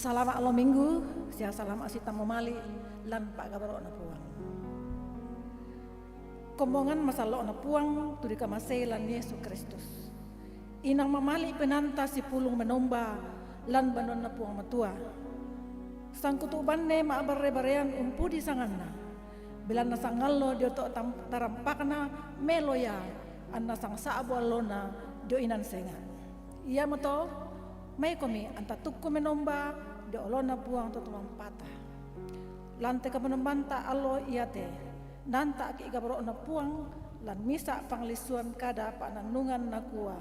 Salama alo minggu, sia salama asita momali lan pak gabaro na puang. Kombongan masalo na puang turi kamasay lan Yesus Kristus. Inang mamali penanta si pulong menomba lan banon na puang matua. Sangkutuban ne maabar-barean umpudi sanganna. Bilan na sangalo dio to tarampakna meloya anna sang saabo alona dio inan senga. Iya moto may komi anta tukku menomba de olona buang to tumang patah. Lante ka menombanta alo iate nanta ki gabro na puang lan misa panglisuan kada pananungan na kuwa.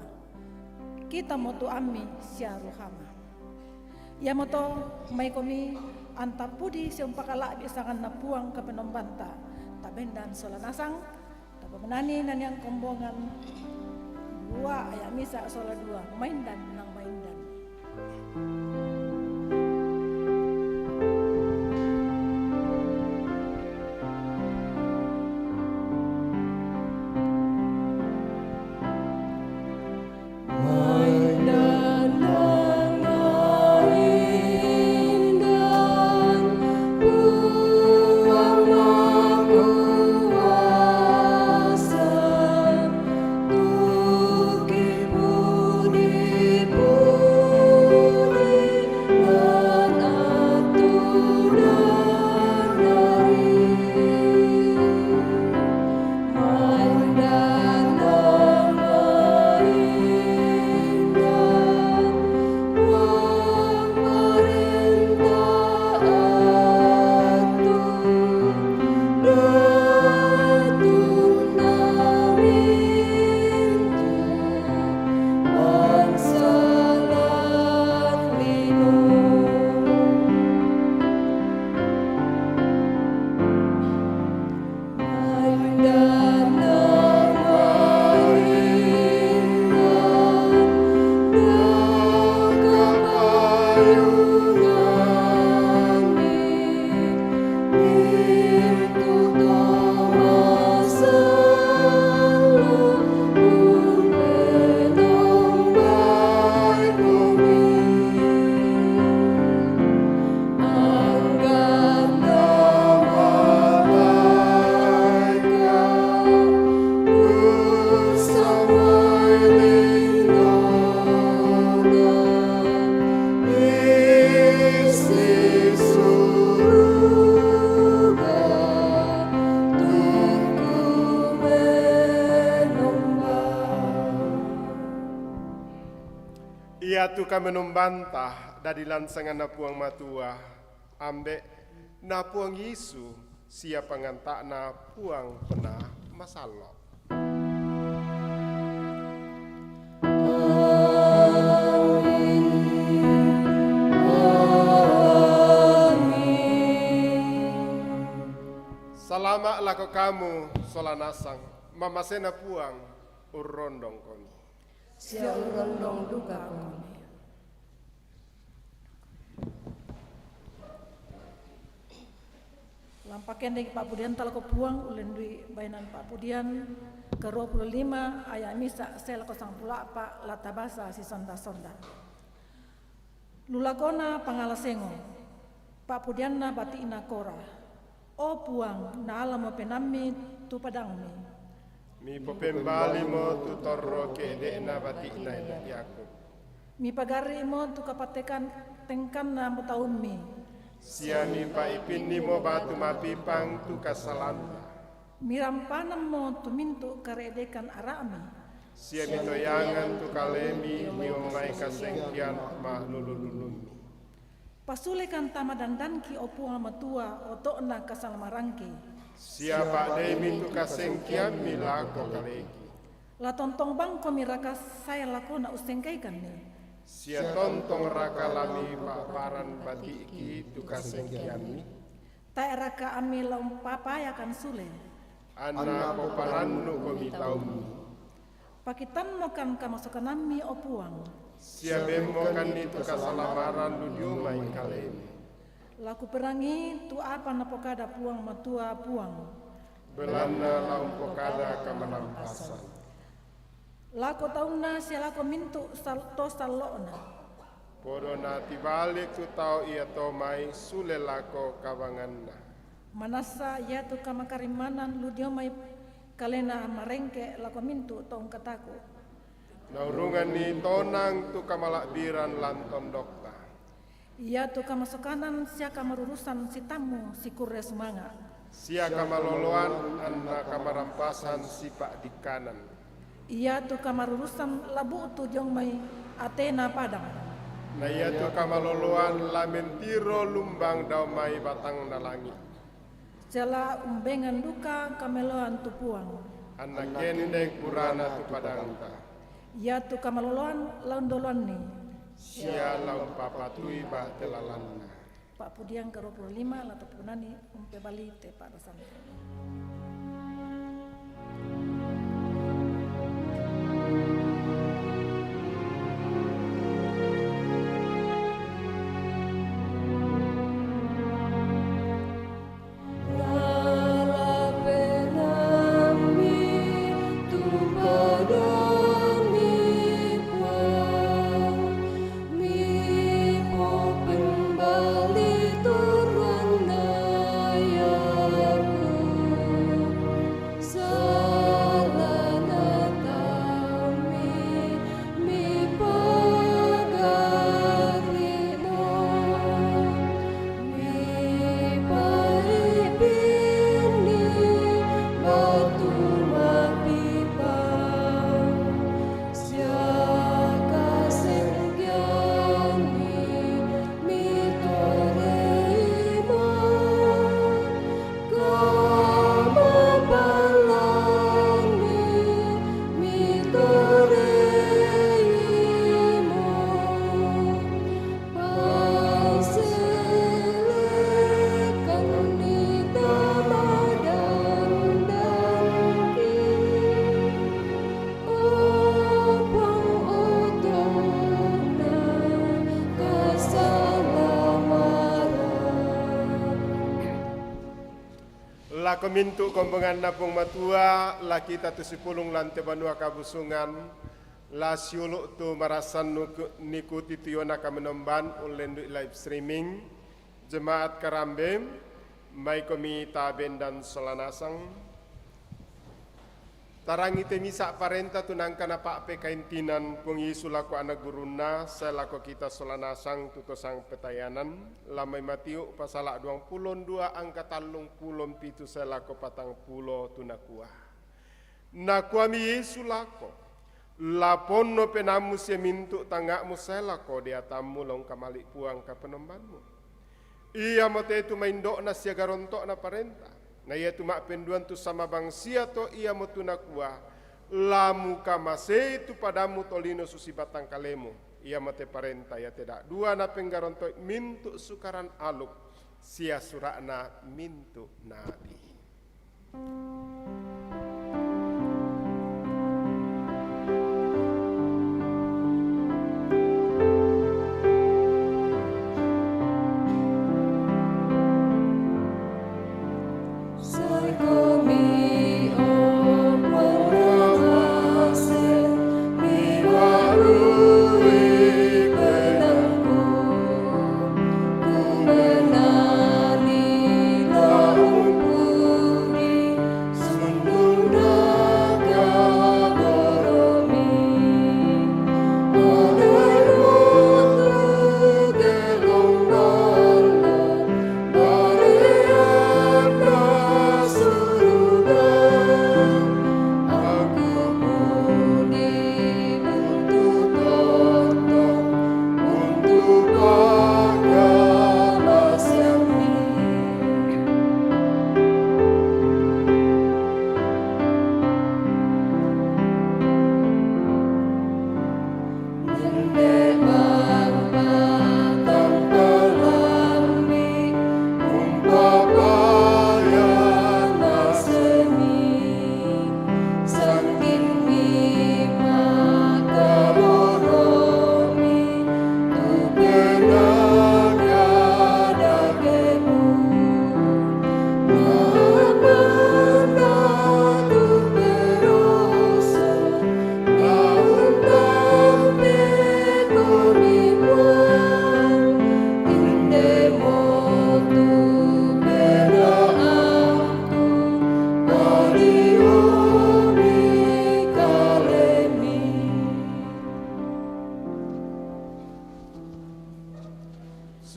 Kita moto ami sia ruhama. Ya moto may komi anta pudi siang pakala bisangan na puang ka penombanta tabendan solanasang tapamenani nan yang kombongan dua ayat misa sola dua maindan nang maindan. Ia tu kami menumbantah dari lansangan na puang matua ambek na puang Yesu siapa ngantak na puang pernah masalo. Salamat lako kamu solanasang mamasena puang urondong kami. Sia urondong duka kami. Lampaken dari Pak Pudian talako puang ulen dui bainan Pak Pudian ke 25 ayat misa sel kosang pula Pak latabasa si sonda-sonda. Lulakona pangalasengo Pak Pudian na bati ina kora. O puang na alam mo penami tu padangmi. Mi popembali mo tu torro ke de na bati na yaku. Mi pagari mo tu kapatekan tengkan na mutaumi. Sia mi pa ipini mo batu mapipang tu kasalanta. Mi rampanam mo tu mintu karedekan arami. Sia mi toyangan tu kalemi mi omai kasengkian ma lulululumi. Pasulekan tama dandanki opuang matua otok na kasalamarangki. Siapa demi tu kasengkian milako kaleki. La tontong bang komiraka saya lakona usengkaikan ni. Sia tontong raka lami paparan batiki tu kasengkian ni. Tai raka ami laum papaya kan sule. Anak paparannu komitaumi. Pakitan mo kan kamasukan nami opuang. Sia bemo kan itu kasalamaran ludiumai kalemi. Laku perangi tu apa na pokada puang matua puang. Belanda laung pokada kemanampasan. Lako tauna sia lako mintu to salona. Korona tibalik tu tau ia tomai sulelako kawanganna. Manasa ia tu kamakarimanan ludio mai kalena marengke lako mintu tong kataku. Naurungan ni tonang tu kamalakbiran lanton dokta. Ia tu kamasukanan sia kamarurusan si tamu si kurre semanga. Sia kamaloloan anna kamarampasan si pak di kanan. Ia tu kamarurusan labu tu jong mai Athena Padang. Na ia tu kamaloloan lamentiro lumbang daumai batang na langit. Jala umbengan duka kameloan tu puang. Anak kendek purana tu padangta. Ia tu kamaloloan laundoloan ni. Sia laun papatui ba telalanna. Pak Pudiang ke 25 atau punani umpe bali te pada santai. La kemintu kompengan napung matua, la kita tu sipulung lante banua kabusungan, la siuluk tu marasan nikuti tiona kamenemban ulendu live streaming, jemaat Karambem, mai komi taben dan solanasang. Tarangi temisa parenta tunangkan apa pekaintinan pengisu laku anak guruna, saya laku kita solanasang tutosang petayanan, lamai matiu pasalak 22 angka talung pulon pitu saya laku patang pulo tunakua. Nakuami Yesu lako, lapono penamu semintu tangakmu saya laku dia tamu long kamalik puang ka penembanmu. Ia mate itu maindok na siaga rontok na parenta. Na ia tu mak penduan tu sama bangsia to ia motunakua lamu kamase tu padamu tolino susi batang kalemu ia mate parenta ya tidak dua na penggaronto mintu sukaran aluk sia surakna mintu nabi. Sun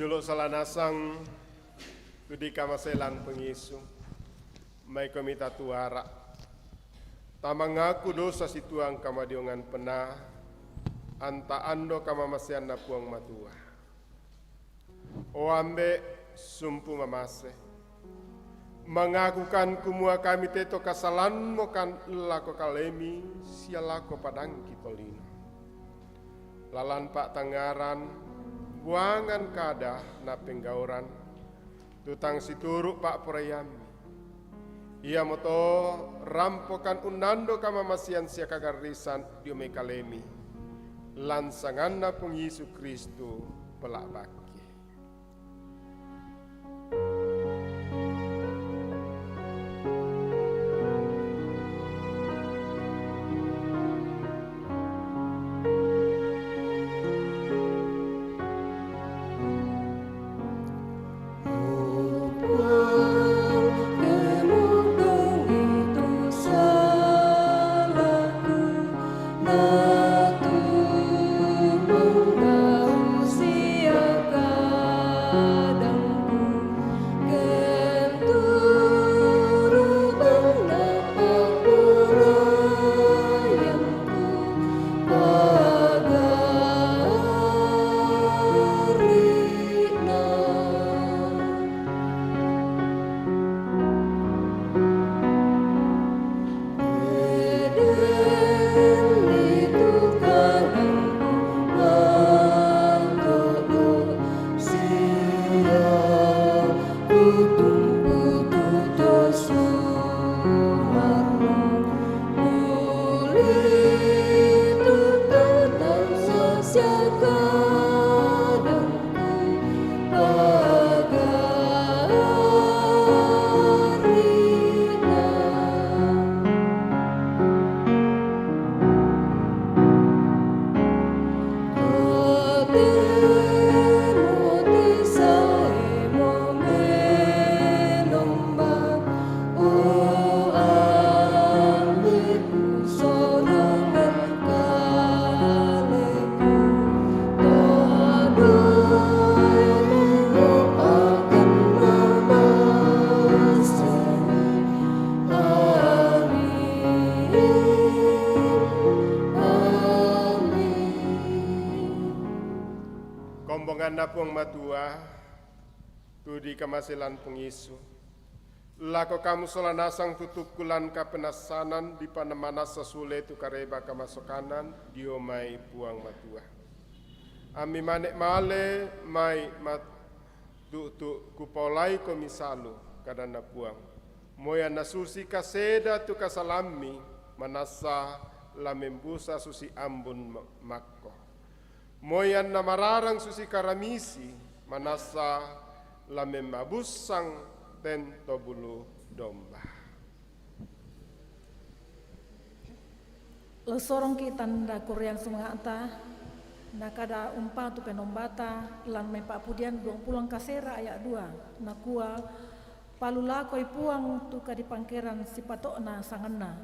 Suluk salanasang tudi kamaselan pengisu. Mai komita tuara. Tamangaku dosa situang kamadiongan pena. Anta ando kamamasian na puang matua. O ambe sumpu mamase. Mengakukan kumua kami teto kasalan mo kan lako kalemi sialako padang kitolino. Lalan pak tangaran buangan kada na penggauran tutang situruk pak perayami. Ia moto rampokan unando kamamasian sia kagarisan diome kalemi. Lansangan na pung Yesus Kristu pelak baki. Na puang matua tudi kamasilan pengisu lako kamu solanasang tutukulan kapenasanan di panamana sesule tu kareba kamasokanan diomai puang matua ami manek male mai mat tu kupolai komisalu kadana puang moya nasusi kaseda tu kasalami manasa lamembusa susi ambun makko moyan na mararang susi karamisi manasa lamemabusang tento bulu domba. Lo sorong kita nda Korean sungata nakada umpa tu penombata lan mepak pudian dong pulang kasera ayat 2 nakua palulako puang tu kadi pangkeran si patokna sangena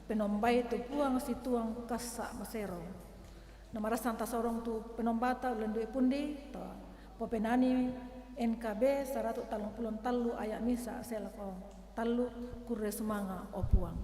penombai tu puang si tuang kasa masero. Namara santa sorong tu penombata ulan dua pundi to popenani NKB 133 ayat misa selako talu kure semanga opuang.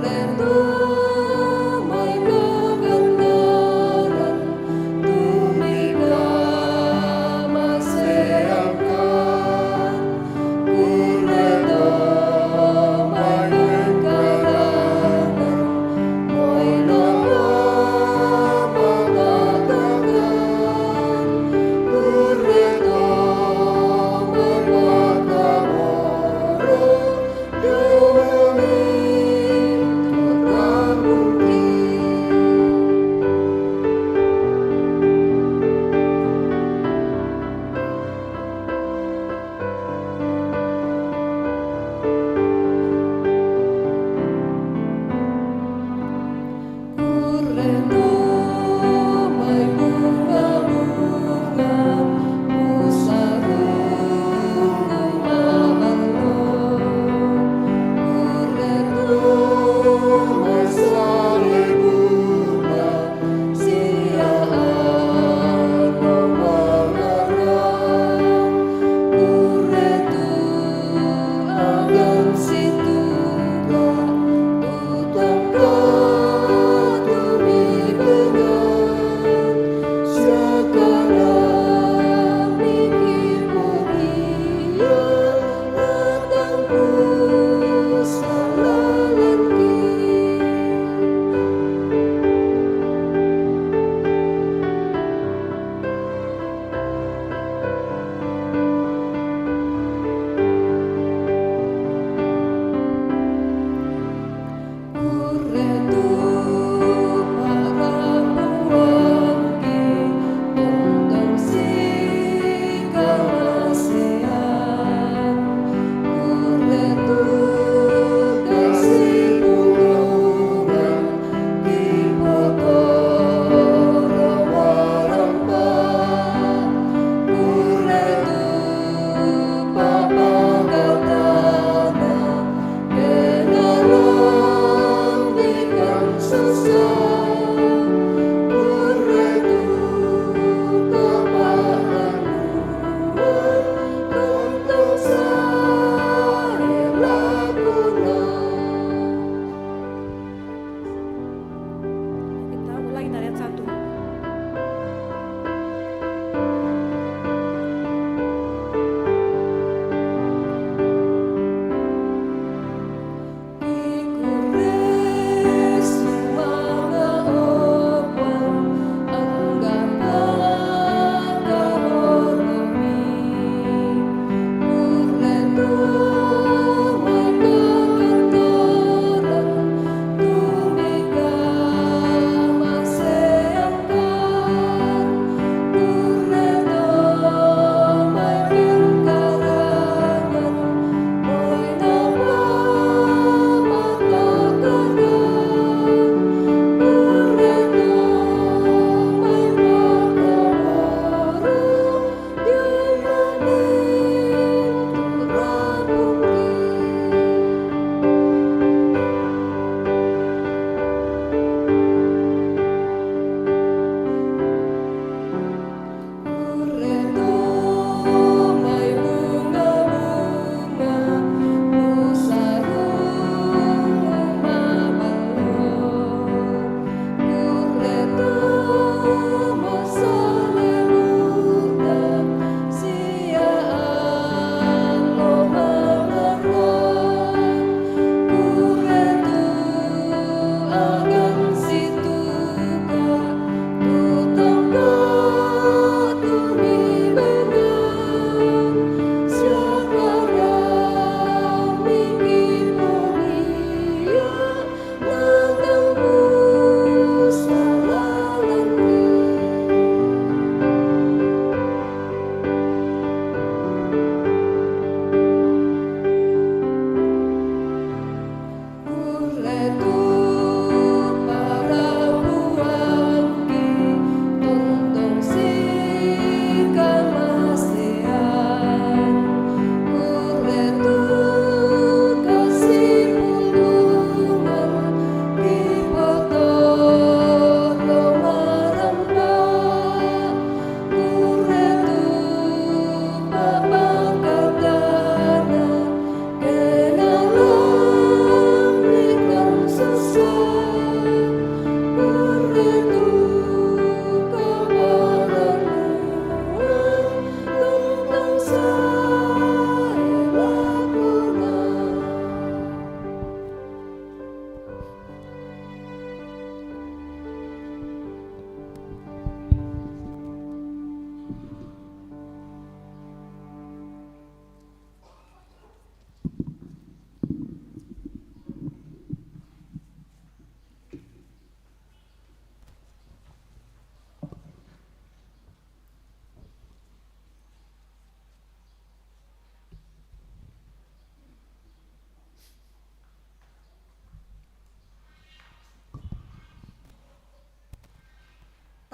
Kurler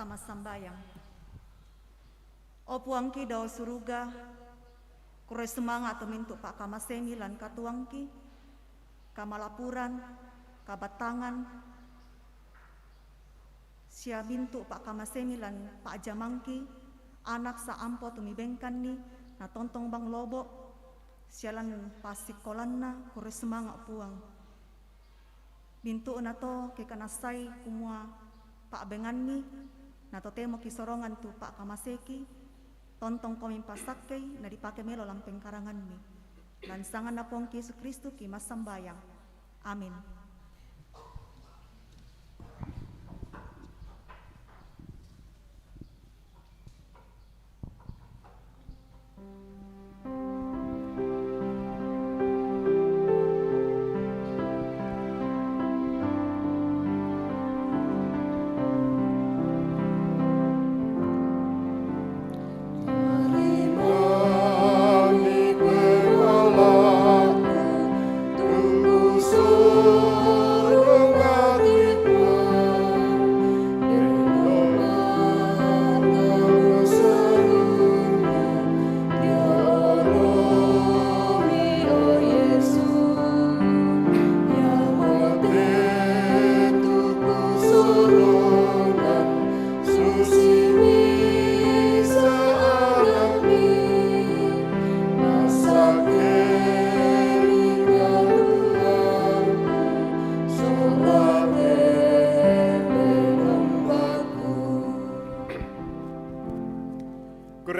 tama sambayang. O puangki daw suruga, kure semangat tumintu pak kamasemi lan katuangki, kamalapuran, kabatangan, sia bintu pak kamasemi lan pak jamangki, anak sa ampo tumibengkan ni, na tontong bang lobo, sialan pasikolanna kure semangat puang. Bintu na to kekanasay kumua pak benganni, na to temo kisorongan tu pak kamaseki, tontong koming pasakay na dipake melo lampeng karangan mi. Lansangan na pong Yesus Kristo ki masambayang. Amin.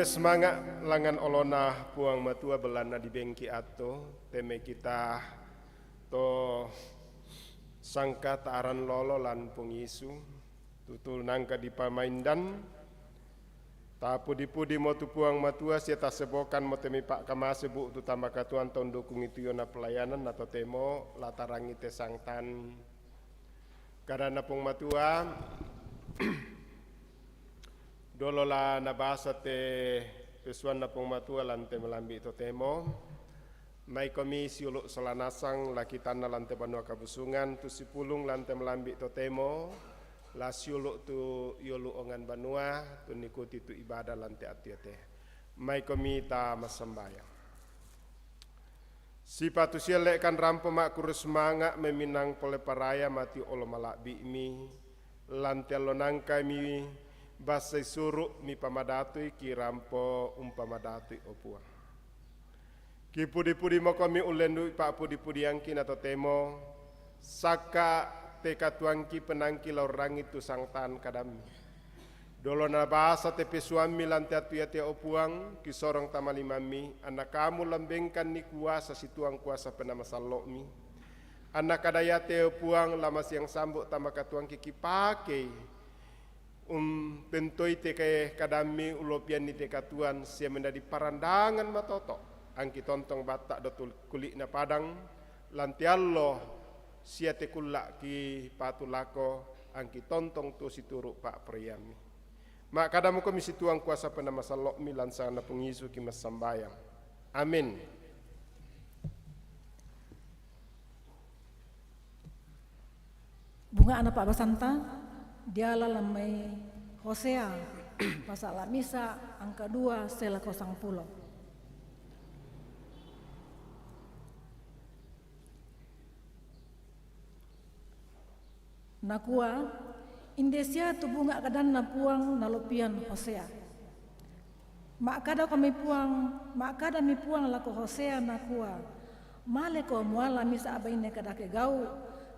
Semangat langan olona puang matua belana di bengki ato teme kita to sangka taaran lolo lan pung Yesu tutul nangka di pamaindan tapudi-pudi mo tu puang matua sieta sebokan mo temi pak kamase bu tu tama katuan ton dukung itu yona pelayanan atau temo latarangi te sangtan karena pung matua dolola nabasa te pesuan na pong matua lante melambi ito temo. May komisi uluk solanasang lakitan na lante banua kabusungan tu sipulung lante melambi ito temo. Las yuluk tu yuluk ongan banua tu nikuti tu ibadah lante atiate. May komita masambayang. Si patu sielek kan rampo mak kurus manga meminang pole paraya mati olo malak bi'mi. Lante lonangka mi basai suruk mi pamadatui ki rampo umpamadatu opuang. Ki pudi-pudi mo kami ulendu pak pudi-pudi angkin atau temo saka teka tuangki penangki laurang itu sangtan kadami. Dolo na bahasa tepe suami lantai atu opuang ki sorong tamalimami anak kamu lambengkan ni kuasa situang kuasa penama salokmi. Anak kadaya te opuang lama siang sambuk tamaka tuangki ki pakai pentoi te kaya kadami ulopian ni te katuan sia menjadi parandangan matoto angki tontong batak dotul kulit na padang lantiallo sia te kulak ki patulako angki tontong tu situruk pak priyami mak kadamu komisi tuang kuasa penama salok mi lansana pengisu ki masambayang amin. Bunga anak Pak Basanta dia lamai Hosea pasal Misa angka 2 sela 0. Nakua Indonesia tu bunga kadan na puang nalopian Hosea. Mak kada mi puang lako Hosea nakua. Male ko muala misa abaine kada ke gau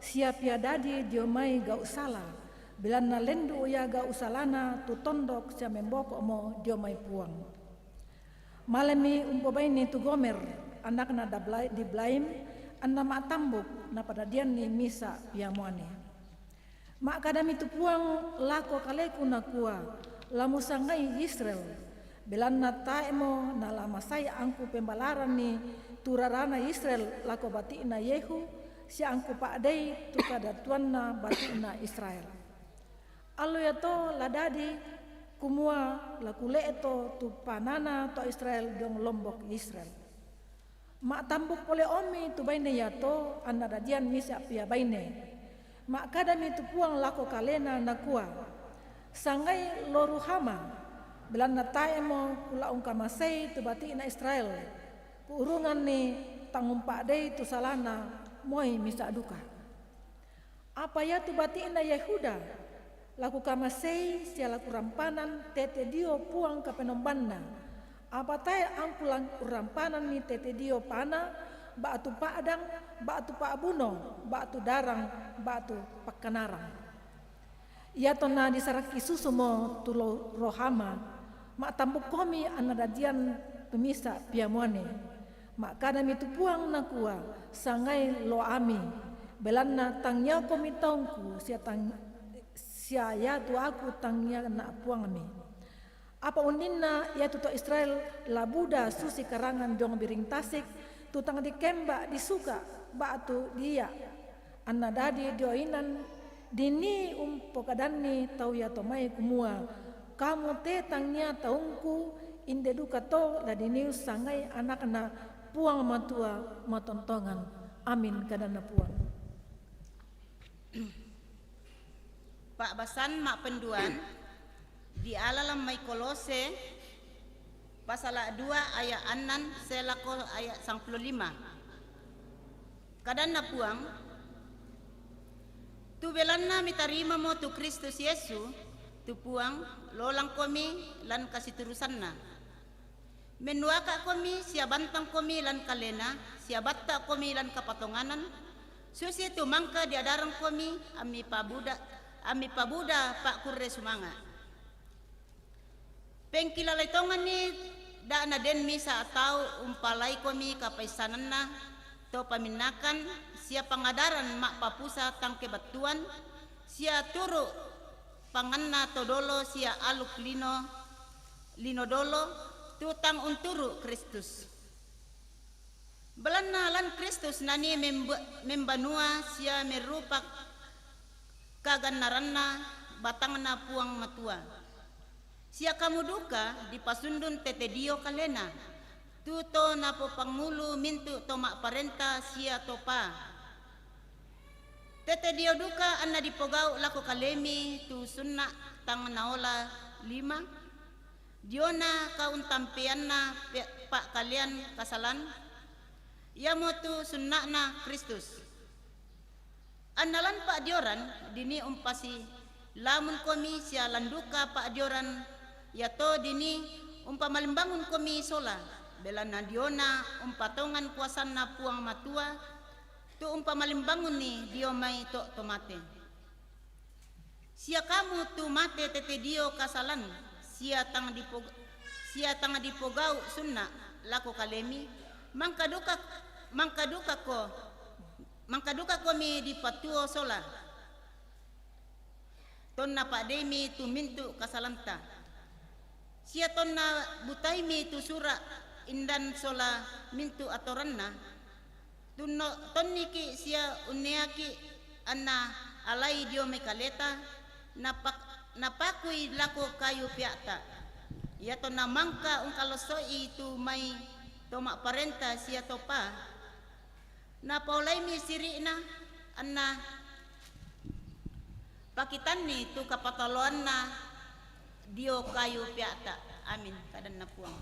siap ya dadi diomai gau salah. Bilan na lendu ya ga usalana tu tondok sia memboko mo diomai puang. Malemi umpobaini tu gomer anak na di blaim anna mak tambuk na pada dian ni misa piamuane. Mak kadami tu puang lako kaleku na kuah lamu sangai Israel. Bilan na taemo na lama saya angku pembalaran ni turarana Israel lako bati na Yehu si angku pakdei tu kada tuan na bati na Israel. Alo ya to ladadi kumua lakule eto tu panana to Israel dong lombok Israel. Mak tambuk pole omi tu baine ya to anda dadian misa pia baine. Mak kadami tu puang lako kalena nakua. sangai loruhama belan na tae mo kula ungkamasei tu bati na Israel urungan ni tangumpa dei tu salana moi misa duka apa ya tu bati na Yehuda laku kamasei sia laku rampanan tete dio puang ka penombanna apa tae angkulang rampanan ni tete dio pana batu padang batu paabuno batu darang batu pakanarang ia tona disaraki susumo tulo rohama mak tambuk komi anadadian pemisa piamuane mak kada mitu puang nakua sangai lo ami belanna tangnya komi taungku sia ya tu aku tangnya na puang ami apa undinna ya tu Israel labuda susi karangan jong biring tasik tu tang dikemba disuka batu dia anna dadi dioinan dini pokadanni tau ya tomai kumua kamu te tangnya taungku inde duka to la dini sangai anak-anak puang matua matontongan amin kadana puang. Pak Basan mak penduan di alalam mai Kolose pasal 2 ayat 6 selako ayat 95 kadana puang tu belanna mitarima mo tu Kristus Yesu tu puang lolang komi lan kasiturusanna menuaka komi sia bantang komi lan kalena sia batta komi lan kapatonganan susi tu mangka diadarang komi ami pabuda pak kurre sumanga pengkilalay tongan ni da na den misa atau umpalay komi kapaisanana to paminakan sia pangadaran mak papusa tang kebatuan sia turu panganna todolo sia aluk lino dolo tutang unturu Kristus belana lan Kristus nani membanua sia merupak kaganaranna batangna puang matua sia kamu duka di pasundun tete dio kalena tuto napo pangulu mintu tomak parenta sia topa tete dio duka anna dipogau lako kalemi tu sunna tang naola 5 diona kaun tampianna pak kalian kasalan ia motu sunna na Kristus annalan pak dioran dini umpasi lamun komi sia landuka pak dioran yato dini umpamalimbangun komi sola belana diona umpatongan kuasanna puang matua tu umpamalimbangun ni dio mai to tomate sia kamu tu mate tete dio kasalan sia tang dipogau sunna lako kalemi mangkaduka komi dipatuo sola tonna pak demi tu mintu kasalanta sia tonna butaimi tu sura indan sola mintu atoranna tonniki sia uneaki anna alai dio mekaleta napakui lako kayu piata ya tonna mangka ungkalosoi tu mai tomak parenta sia topa napaulai mi sirina anna pakitanni tu kapataloanna dio kayu piata amin kadan na puang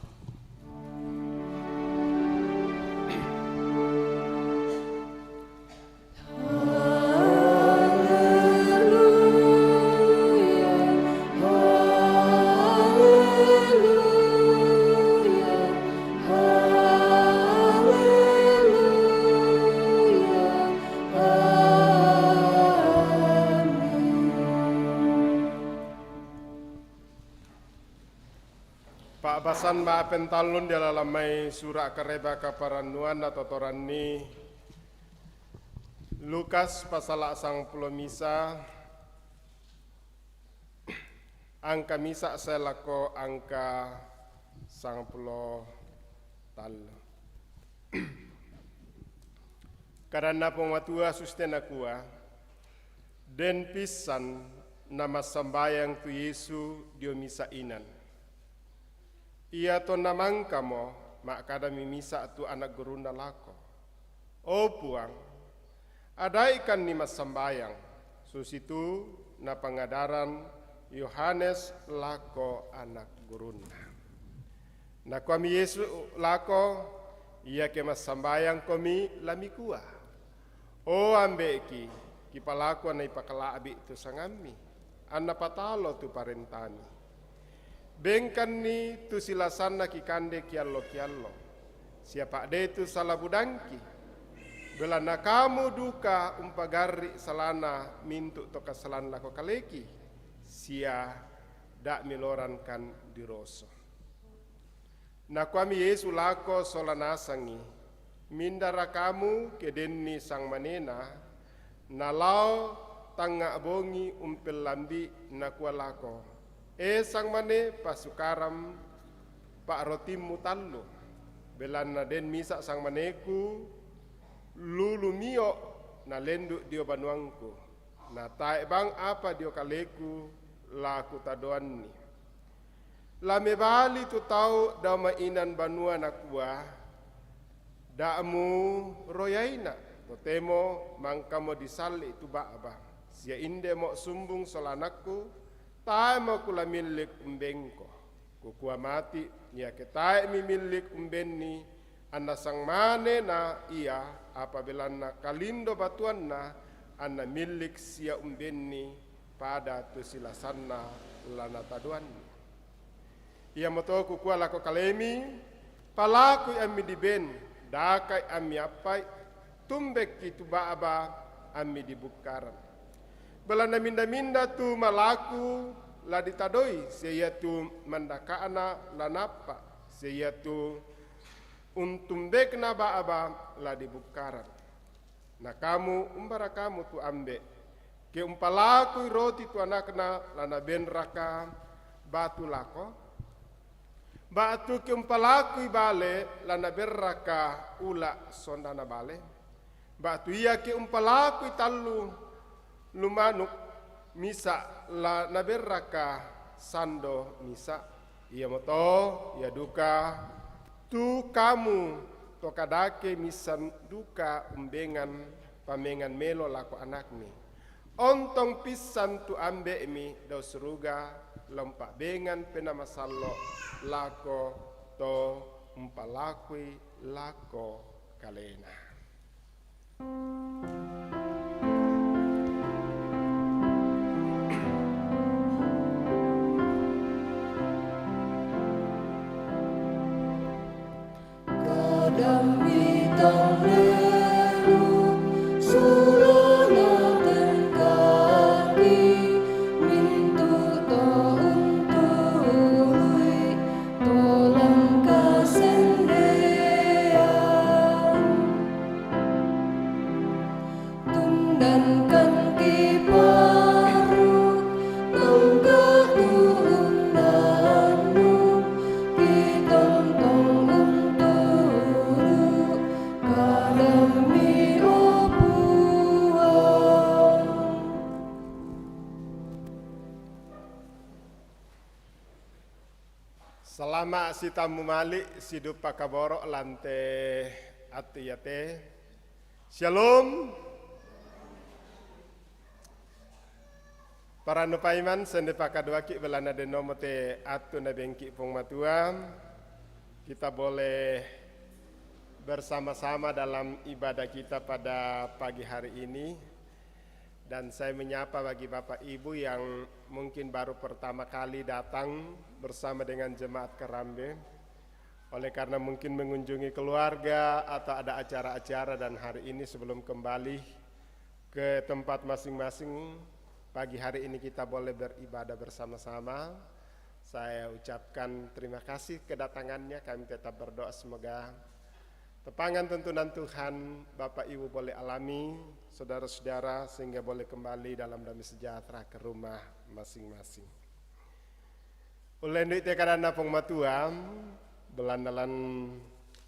Basan ba pentalun dia lalamai surah kareba kaparanuan atau torani Lukas pasal sang pulo misa angka misa selako angka sang pulo tal karena pematua sustena kuah den pisan nama sambayang tu Yesu dio misa inan ia to namang kamo mak kada mimisa tu anak guruna lako o puang ada ikan ni mas sambayang susitu na pangadaran Yohanes lako anak guruna. Na kami Yesu lako ia ke masambayang kami lamikua. O ambeki kipalaku na ipakalabi tu sangami. Anna patalo tu parentani. Bengkan ni tu silasan na kikande kiallo. Siapa de tu salabudangki. Belana kamu duka umpagari salana mintu toka salan lako kaleki. Sia dak milorankan diroso. Na kami Yesu lako solanasangi, mindara kamu kedenni sang manena, nalau tanga bongi umpel lambi na kualako. Sang mane pasukaram pak rotimu tallo, belana den misa sang maneku, lulu mio na lendu dio banuangku, na tae bang apa dio kaleku laku tadoanni. Lame bali tu tau da mainan banua nakua damu royaina totemo mangkamo disali tu ba'ba sia inde mo sumbung solanakku tae mo kula milik umbengko kukua mati nia ketae mi milik umbenni anna sang mane na ia apabila na kalindo batuan na anna milik sia umbenni pada tu silasanna lana taduanni. Ia motoku kua lako kalemi, palaku ami diben, dakai ami apai, tumbek itu baaba ami dibukaran. Belana minda-minda tu malaku la ditadoi, saya tu mandakaana la napa, saya tu untumbek na baaba la dibukaran. Na kamu umbara kamu tu ambe, ke umpalaku roti tu anakna lana ben raka batu lako. Batu kempalaku bale lana berraka ula sondana bale. Batu ia ke umpalaku tallu lumanuk misa la naberraka sando misa. Ia moto ia duka tu kamu to kadake misan duka umbengan pamengan melo laku anakmi. Ontong pisan tu ambe mi dau seruga lompak bengan pena masallo lako to umpalakui lako kalena. Selama si tamu malik si dupa kaborok lante atiyate. Shalom. Para nupaiman sende pakadwaki belana de nomote atu na bengki pong matua. Kita boleh bersama-sama dalam ibadah kita pada pagi hari ini. Dan saya menyapa bagi Bapak Ibu yang mungkin baru pertama kali datang bersama dengan jemaat Kerambe. Oleh karena mungkin mengunjungi keluarga atau ada acara-acara dan hari ini sebelum kembali ke tempat masing-masing, pagi hari ini kita boleh beribadah bersama-sama. Saya ucapkan terima kasih kedatangannya, kami tetap berdoa semoga tepangan tuntunan Tuhan Bapak Ibu boleh alami, saudara-saudara, sehingga boleh kembali dalam damai sejahtera ke rumah masing-masing. Ulen duit kadana pong matuam, belandalan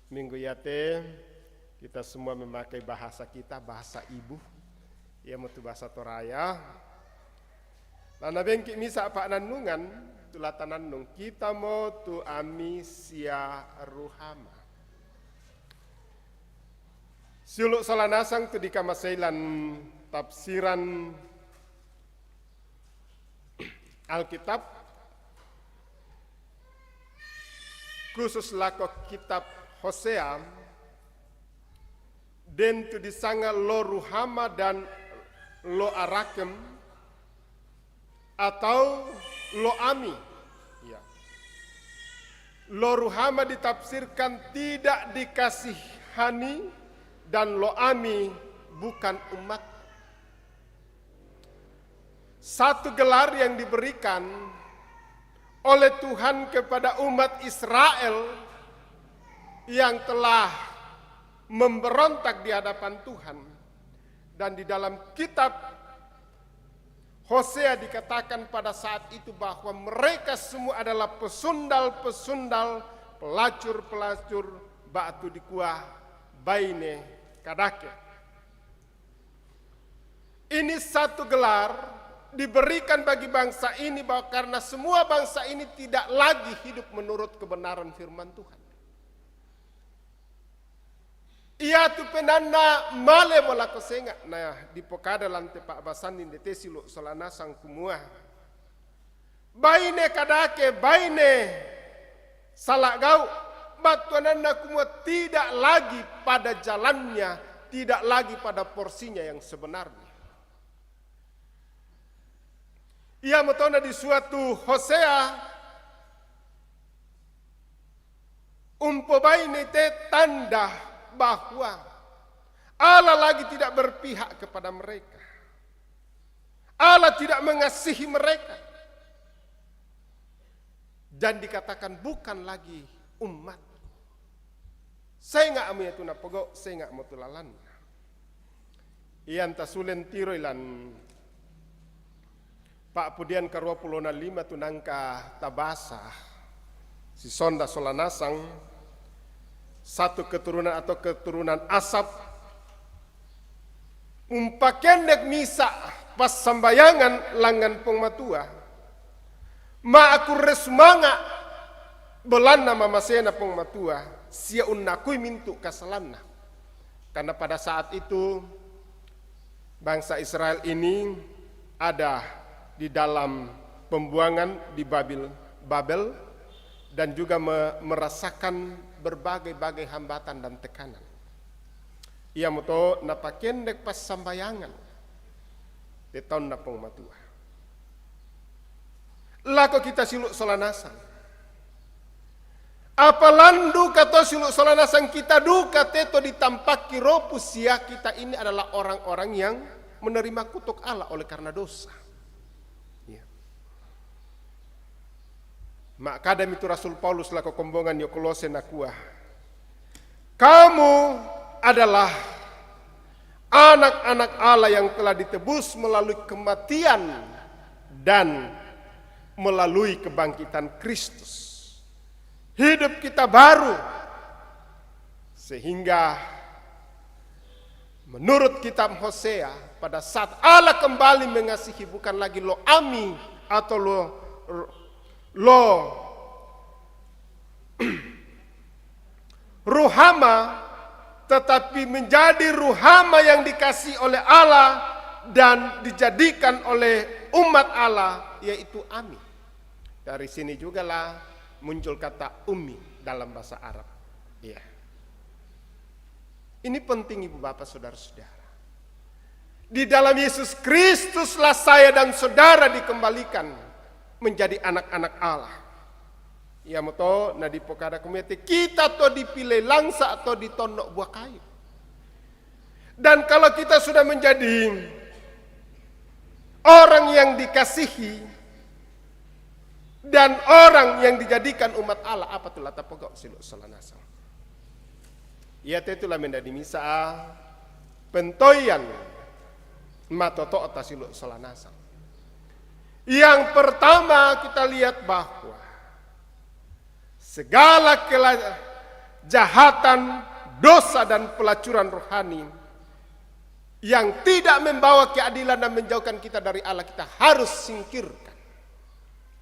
minggu yate, kita semua memakai bahasa kita, bahasa ibu, ya mutu bahasa Toraya. Lana bengki misa pak nandungan, tulatan nandung, kita mau tu ami sia ruhama. Suluk salanasang tu dikamasailan tafsiran Alkitab khusus lako kitab Hosea den tu disanga lo Ruhama dan lo Arakem atau lo Ami. Ya. Lo Ruhama ditafsirkan tidak dikasihani dan lo Ami bukan umat. Satu gelar yang diberikan oleh Tuhan kepada umat Israel yang telah memberontak di hadapan Tuhan. Dan di dalam kitab Hosea dikatakan pada saat itu bahwa mereka semua adalah pesundal-pesundal, pelacur-pelacur batu di kuah baine kadake. Ini satu gelar diberikan bagi bangsa ini bahwa karena semua bangsa ini tidak lagi hidup menurut kebenaran firman Tuhan. Ia tu penanda male mola kosenga na di pokada lante Pak Basandin de tesilo solana sang kumua. Baine kadake baine salak gau batuanana kumua tidak lagi pada jalannya, tidak lagi pada porsinya yang sebenarnya. Ia metona di suatu Hosea baine te tanda bahwa Allah lagi tidak berpihak kepada mereka. Allah tidak mengasihi mereka. Dan dikatakan bukan lagi umat. Saya nggak amu itu napogo, saya nggak mau tulalan. Iyan tasulen tiroilan Pak Pudian karua pulona 5 tunangka tabasa si sonda solanasang satu keturunan atau keturunan asap umpakendek misa pas sambayangan langan pengmatua ma aku resmanga belana mamasena pengmatua sia unnakui mintu kasalana karena pada saat itu bangsa Israel ini ada di dalam pembuangan di Babel dan juga merasakan berbagai-bagai hambatan dan tekanan. Ia moto napakendek pas sambayangan di tahun napong matua. Lako kita siluk solanasan. Apalandu kato siluk solanasan kita duka teto ditampaki ropus ya kita ini adalah orang-orang yang menerima kutuk Allah oleh karena dosa. Mak kadam itu Rasul Paulus lako kombongan yo Kolose nakua. Kamu adalah anak-anak Allah yang telah ditebus melalui kematian dan melalui kebangkitan Kristus. Hidup kita baru sehingga menurut kitab Hosea pada saat Allah kembali mengasihi bukan lagi lo Ami atau lo Ruhama, tetapi menjadi Ruhama yang dikasih oleh Allah dan dijadikan oleh umat Allah, yaitu Ami. Dari sini juga lah muncul kata Ummi dalam bahasa Arab. Ya. Ini penting Ibu Bapak Saudara-saudara. Di dalam Yesus Kristuslah saya dan saudara dikembalikan menjadi anak-anak Allah. Ya moto na di pokada kumete kita to dipilih langsa atau ditondok buah kayu. Dan kalau kita sudah menjadi orang yang dikasihi dan orang yang dijadikan umat Allah, apa tuh lata pokok siluk solanasa. Ya tetulah menjadi misa pentoyan matoto atas siluk solanasa. Yang pertama kita lihat bahwa segala kejahatan, dosa dan pelacuran rohani yang tidak membawa keadilan dan menjauhkan kita dari Allah kita harus singkirkan.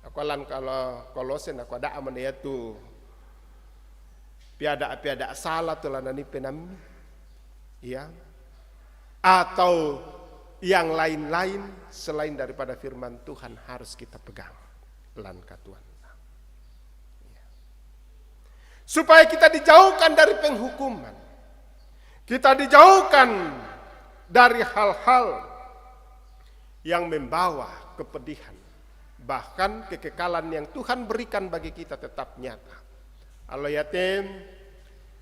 Akalan kalau Kolosen aku ada aman yaitu piada salah tuh lanani penam, ya atau yang lain-lain selain daripada firman Tuhan harus kita pegang lan katuan. Supaya kita dijauhkan dari penghukuman. Kita dijauhkan dari hal-hal yang membawa kepedihan. Bahkan kekekalan yang Tuhan berikan bagi kita tetap nyata. Allah yatim,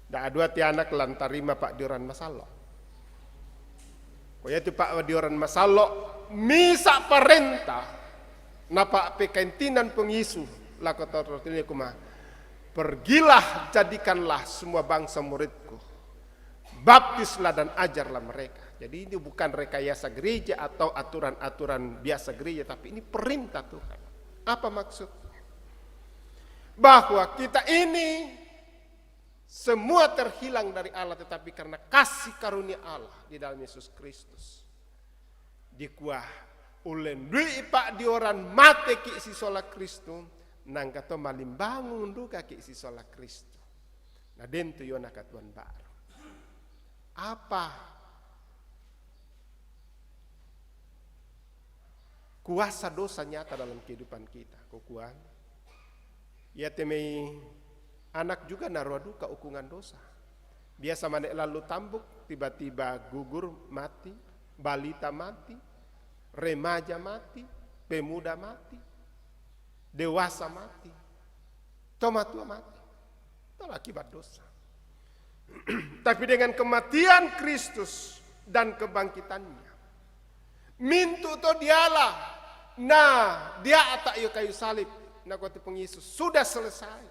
dak adua ti anak lantarima Pak Dioran Masalo. Kaya tu Pak Dioran Masalo misa perintah napa pekaintinan pengisu lakotorotine kuma. Pergilah jadikanlah semua bangsa muridku. Baptislah dan ajarlah mereka. Jadi ini bukan rekayasa gereja atau aturan-aturan biasa gereja, tapi ini perintah Tuhan. Apa maksud? Bahwa kita ini semua terhilang dari Allah, tetapi karena kasih karunia Allah di dalam Yesus Kristus. Dikuah ulen dui Pak Dioran mate ki si sola Kristus, nang kato malimbangun duka ki si sola Kristus. Nah dentu yona katuan baru. Apa kuasa dosa nyata dalam kehidupan kita? Kukuan. Ya temei anak juga naruh duka ukungan dosa. Biasa manek lalu tambuk, tiba-tiba gugur mati, balita mati, remaja mati, pemuda mati, dewasa mati, tomatua mati. Itu akibat dosa. Tapi dengan kematian Kristus dan kebangkitannya, mintu to dialah, nah dia atak yo kayu salib, nah kuatu pengisus sudah selesai,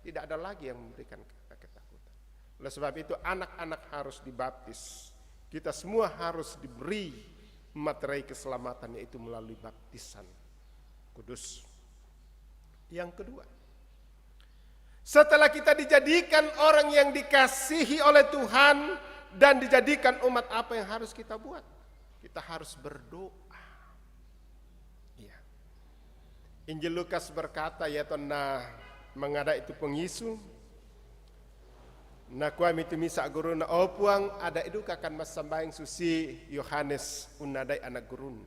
tidak ada lagi yang memberikan ketakutan. Oleh sebab itu anak-anak harus dibaptis, kita semua harus diberi materai keselamatan yaitu melalui baptisan kudus. Yang kedua, setelah kita dijadikan orang yang dikasihi oleh Tuhan dan dijadikan umat, apa yang harus kita buat? Kita harus berdoa. Ya. Injil Lukas berkata, ya tonna mengada itu pengisu, na kuami itu misa guru na opuang ada itu kakan mas sambayang susi Yohanes unadai anak gurun.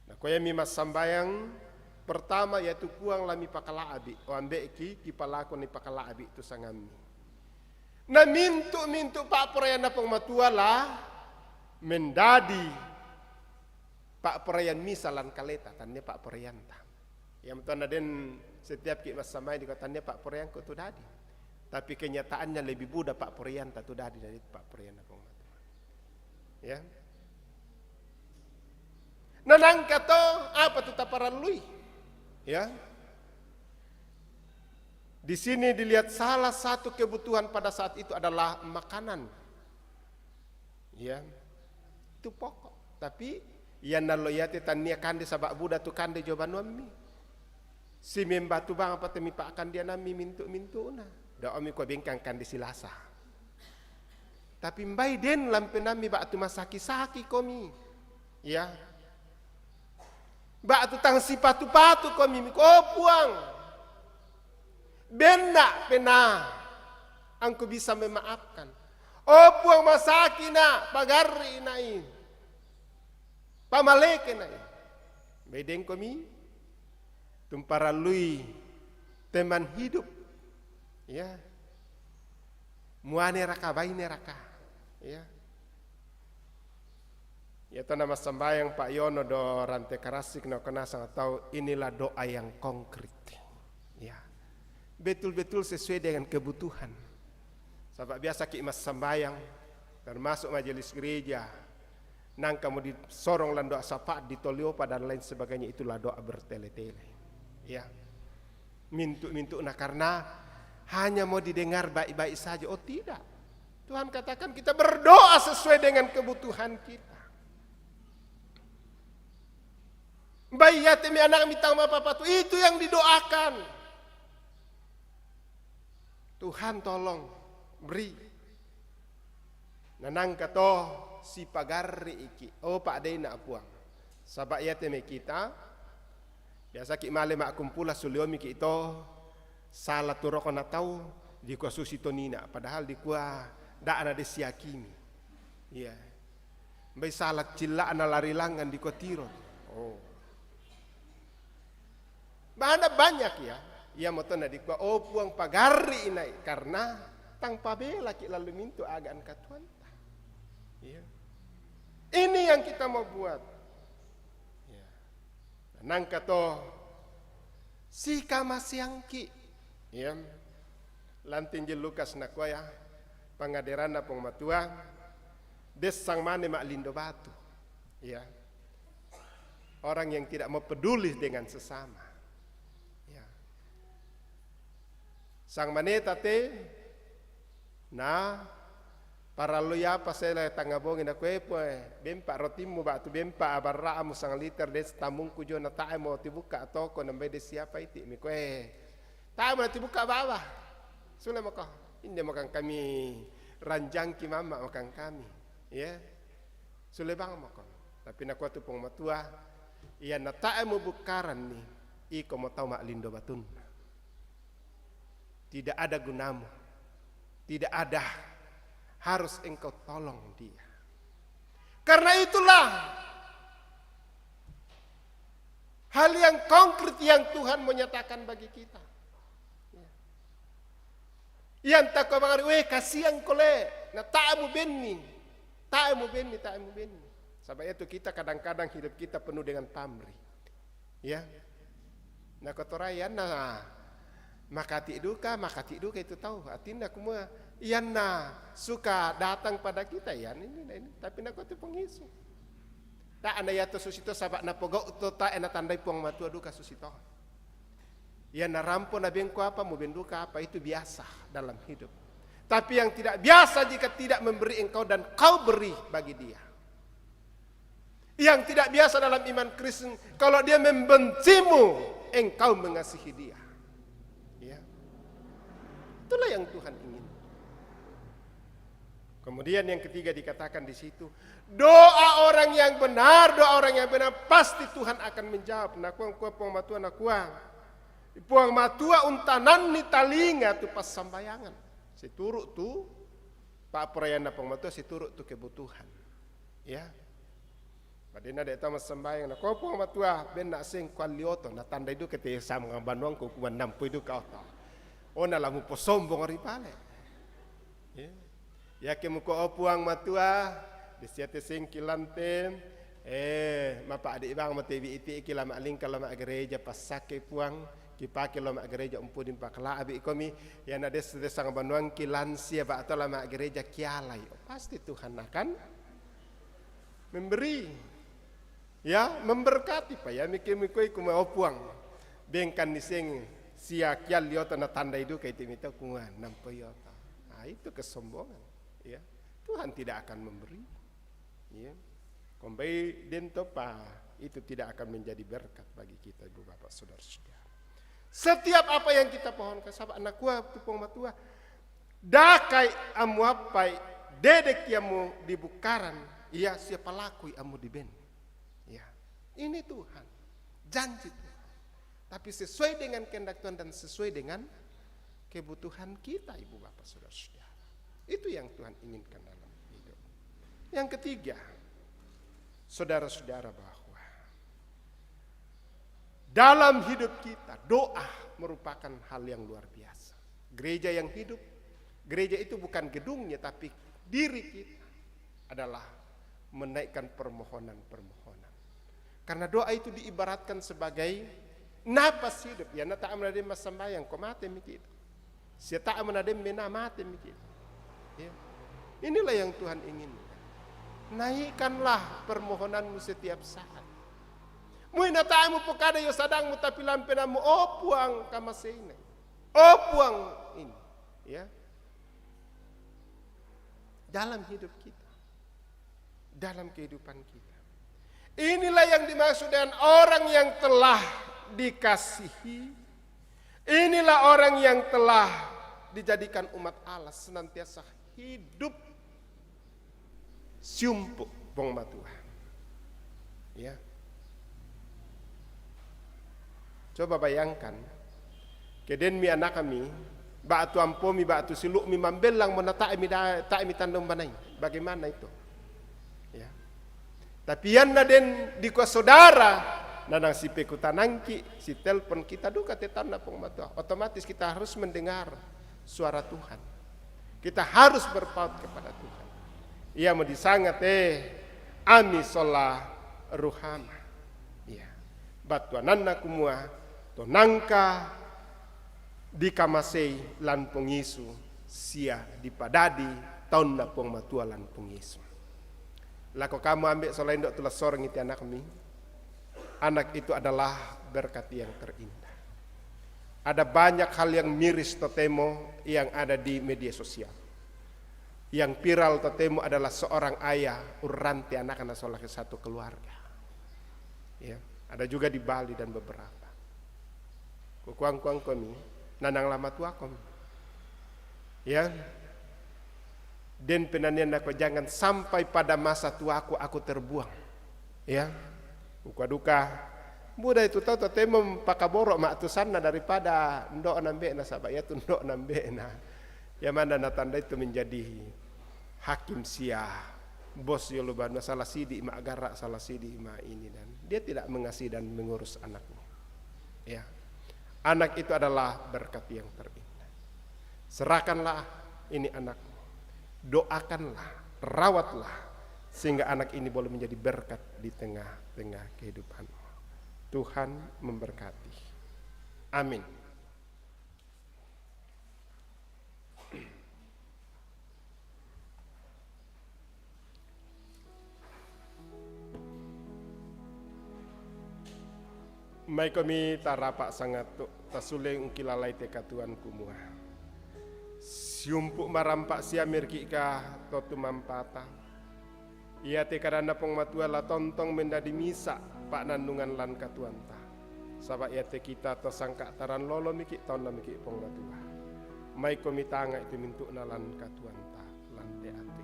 Na kuami mas sambayang pertama yaitu kuang lami pakala abi, o ambek ki palako ni pakala abi itu sangami. Na mintu Pak Perayaan pengmatua lah mendadi Pak Perayaan misalan kaleta tanya Pak Perayaan ta. Yang tuan den setiap ki mas samai di katanya Pak Perayaan ko tu dadi. Tapi kenyataannya lebih muda Pak Perayaan ta tu dadi dari Pak Perayaan pengmatua. Ya. Nanang kato apa tu taparan lui? Ya, di sini dilihat salah satu kebutuhan pada saat itu adalah makanan. Ya, itu pokok. Tapi yang naloyate tania kande sabak buda tu kande jawaban wami. Si membatu bang apa temi pak kan dia nami mintu na. Da omi ko bengkang kande silasa. Tapi mbai den lampe nami bak tu masaki komi. Ya. Bak tu tang si patu-patu komi ko puang. Benda pena angku bisa memaafkan. Oh puang masaki na pagari nai. Pamaleke nai. Bedeng komi tumpara lui teman hidup. Ya. Muane raka baine raka. Ya. Ya itu nama sembahyang Pak Yono do rantai karasik no kena sangat tahu inilah doa yang konkret. Ya, betul-betul sesuai dengan kebutuhan. Sebab biasa ki mas sembahyang termasuk majelis gereja, nang kamu disorong lan doa sapa ditoliopa dan lain sebagainya itulah doa bertele-tele. Ya, mintu nah karena hanya mau didengar baik-baik saja. Oh tidak, Tuhan katakan kita berdoa sesuai dengan kebutuhan kita. Bayi yatim anak mitang apa itu yang didoakan. Tuhan tolong beri. Nanang kato si pagari iki. Oh Pak Dena apuang. Sabak yatim kita. Biasa ki male mak kumpula suliomi ki ito salah turoko na tau di kuasusi tonina. Padahal di kuah da ana desiakimi. Iya. Mbay salat cilla na larilangan di kotiron. Oh. Bahana banyak ya. Ia mo to na di ko puang pagari inay karena tang pabela ki lalu minto agaan katuanta. Ya. Ini yang kita mau buat. Ya. Nang kato si kamasiangki. Ya. Lantin je Lukas na kuya pangadiran na pong matua des sang mane maklindo batu. Ya. Orang yang tidak mau peduli dengan sesama. Sang maneta te na para loya pasela tangabongin ako bempa rotimu batu bempa abarra mo sang liter des tamung kujo na tae mo tibuka toko nambay des siapa iti mi ko tae mo na tibuka baba sula mo ko hindi makang kami ranjang ki mama makang kami ya sule bang mo ko tapi na ko tu pong matua iya na tae mo bukaran ni iko mo tau maklindo batun. Tidak ada gunamu. Tidak ada. Harus engkau tolong dia. Karena itulah hal yang konkret yang Tuhan menyatakan bagi kita. Yang tak kau mengatakan, kasihan kole, na ta'amu benni. Ta'amu benni. Sebab itu kita kadang-kadang hidup kita penuh dengan pamrih. Ya. Nah kotorayan makati duka itu tahu artinya kumua iana suka datang pada kita ya ini tapi nak tu pengisu tak anda ya to susito sabak na pogo to ta ena tandai puang matua duka susito ya na rampo na bengko apa mau benduka apa itu biasa dalam hidup tapi yang tidak biasa jika tidak memberi engkau dan kau beri bagi dia yang tidak biasa dalam iman Kristen kalau dia membencimu engkau mengasihi dia. Itulah yang Tuhan ingin. Kemudian yang ketiga dikatakan di situ, doa orang yang benar pasti Tuhan akan menjawab. Nakuang puang matua nakuang. Puang matua untanan ni talinga tu pas sambayangan. Situruk tu pak perayaan puang matua situruk tu kebutuhan. Ya. Padina de tamas sambayang na ko puang matua ben na sing kwalioto na tanda itu kete sam ngabanwang ko kuan nampu itu ka ota. Ona lamu posombong ari pale. Ya ke muko opuang matua disiate sing kilantem mapa adik bang mate bi iti kilama aling kalama gereja pasake puang kipake lama gereja umpudin pakla abi komi ya na des sang banwang kilansia ba atau lama gereja kialai pasti Tuhan akan memberi ya memberkati pa ya mikoi kuma opuang bengkan niseng sia kial liota na tanda itu kay timita kungan nampoyota. Nah, itu kesombongan, ya. Tuhan tidak akan memberi. Ya. Kombai dento pa itu tidak akan menjadi berkat bagi kita Ibu Bapak Saudara-saudara. Setiap apa yang kita pohonkan sahabat anak kuah tupong matua dakai amu apai dedek yamu dibukaran iya siapa lakui amu diben. Ya. Ini Tuhan. Janji Tuhan. Tapi sesuai dengan kehendak Tuhan dan sesuai dengan kebutuhan kita Ibu Bapak Saudara-saudara. Itu yang Tuhan inginkan dalam hidup. Yang ketiga, saudara-saudara bahwa dalam hidup kita doa merupakan hal yang luar biasa. Gereja yang hidup, gereja itu bukan gedungnya tapi diri kita adalah menaikkan permohonan-permohonan. Karena doa itu diibaratkan sebagai napas hidup ya na ta'am na din masambayang kumate mikit. Siya ta'am na din minamate mikit. Ya. Inilah yang Tuhan inginkan. Naikkanlah permohonanmu setiap saat. Mui na ta'am mo pokada yo sadang mo tapi lampenan mo puang kamasene. Puang ini ya. Dalam hidup kita. Dalam kehidupan kita. Inilah yang dimaksud dengan orang yang telah dikasihi. Inilah orang yang telah dijadikan umat Allah senantiasa hidup siumpuk bong matua. Ya. Coba bayangkan, keden mi anak kami, batu ampomi batu siluk mi mambelang menata mi tandong banai. Bagaimana itu? Ya. Tapi yan na den di kwa saudara, nanang si pekutanangki, si telepon kita duka tetan na pong matua. Otomatis kita harus mendengar suara Tuhan. Kita harus berpaut kepada Tuhan. Ia mau disangat ami sola ruhama. Iya. Batuananna kumua tonangka di kamasei lan pengisu sia dipadadi tahun na pong matua lan pengisu. Lako kamu ambil selain dok tulas sorong itu anak kami. Anak itu adalah berkat yang terindah. Ada banyak hal yang miris totemo yang ada di media sosial. Yang viral totemo adalah seorang ayah uranti anak-anak solah ke satu keluarga. Ya, ada juga di Bali dan beberapa. Kukuang-kuang kami, nanang lama tua kami. Ya, dan penanian aku jangan sampai pada masa tuaku aku terbuang. Ya, ukwa duka. Muda itu tahu totemo pakaborok mak tusanna daripada ndok nambe na sabaya tu ndok nambe na. Ya mana na tanda itu menjadi hakim sia bos yolubana salah sidi mak garak salah sidi mak ini, dan dia tidak mengasihi dan mengurus anaknya. Ya, anak itu adalah berkat yang terindah. Serahkanlah ini anakmu, doakanlah, rawatlah sehingga anak ini boleh menjadi berkat di tengah-tengah kehidupanmu. Tuhan memberkati. Amin. Mai kami tarapak sangat tasuleng kilalai teka Tuhan kumua. Siumpuk marampak siamir kika totu mampata. Ia tekarana pong matua la tontong mendadi misa pak nandungan lan katuanta. Sabak ia te kita to sangka taran lolo miki tonna miki pong matua. Mai kami tanga itu mintuk nalan katuanta lan te ate.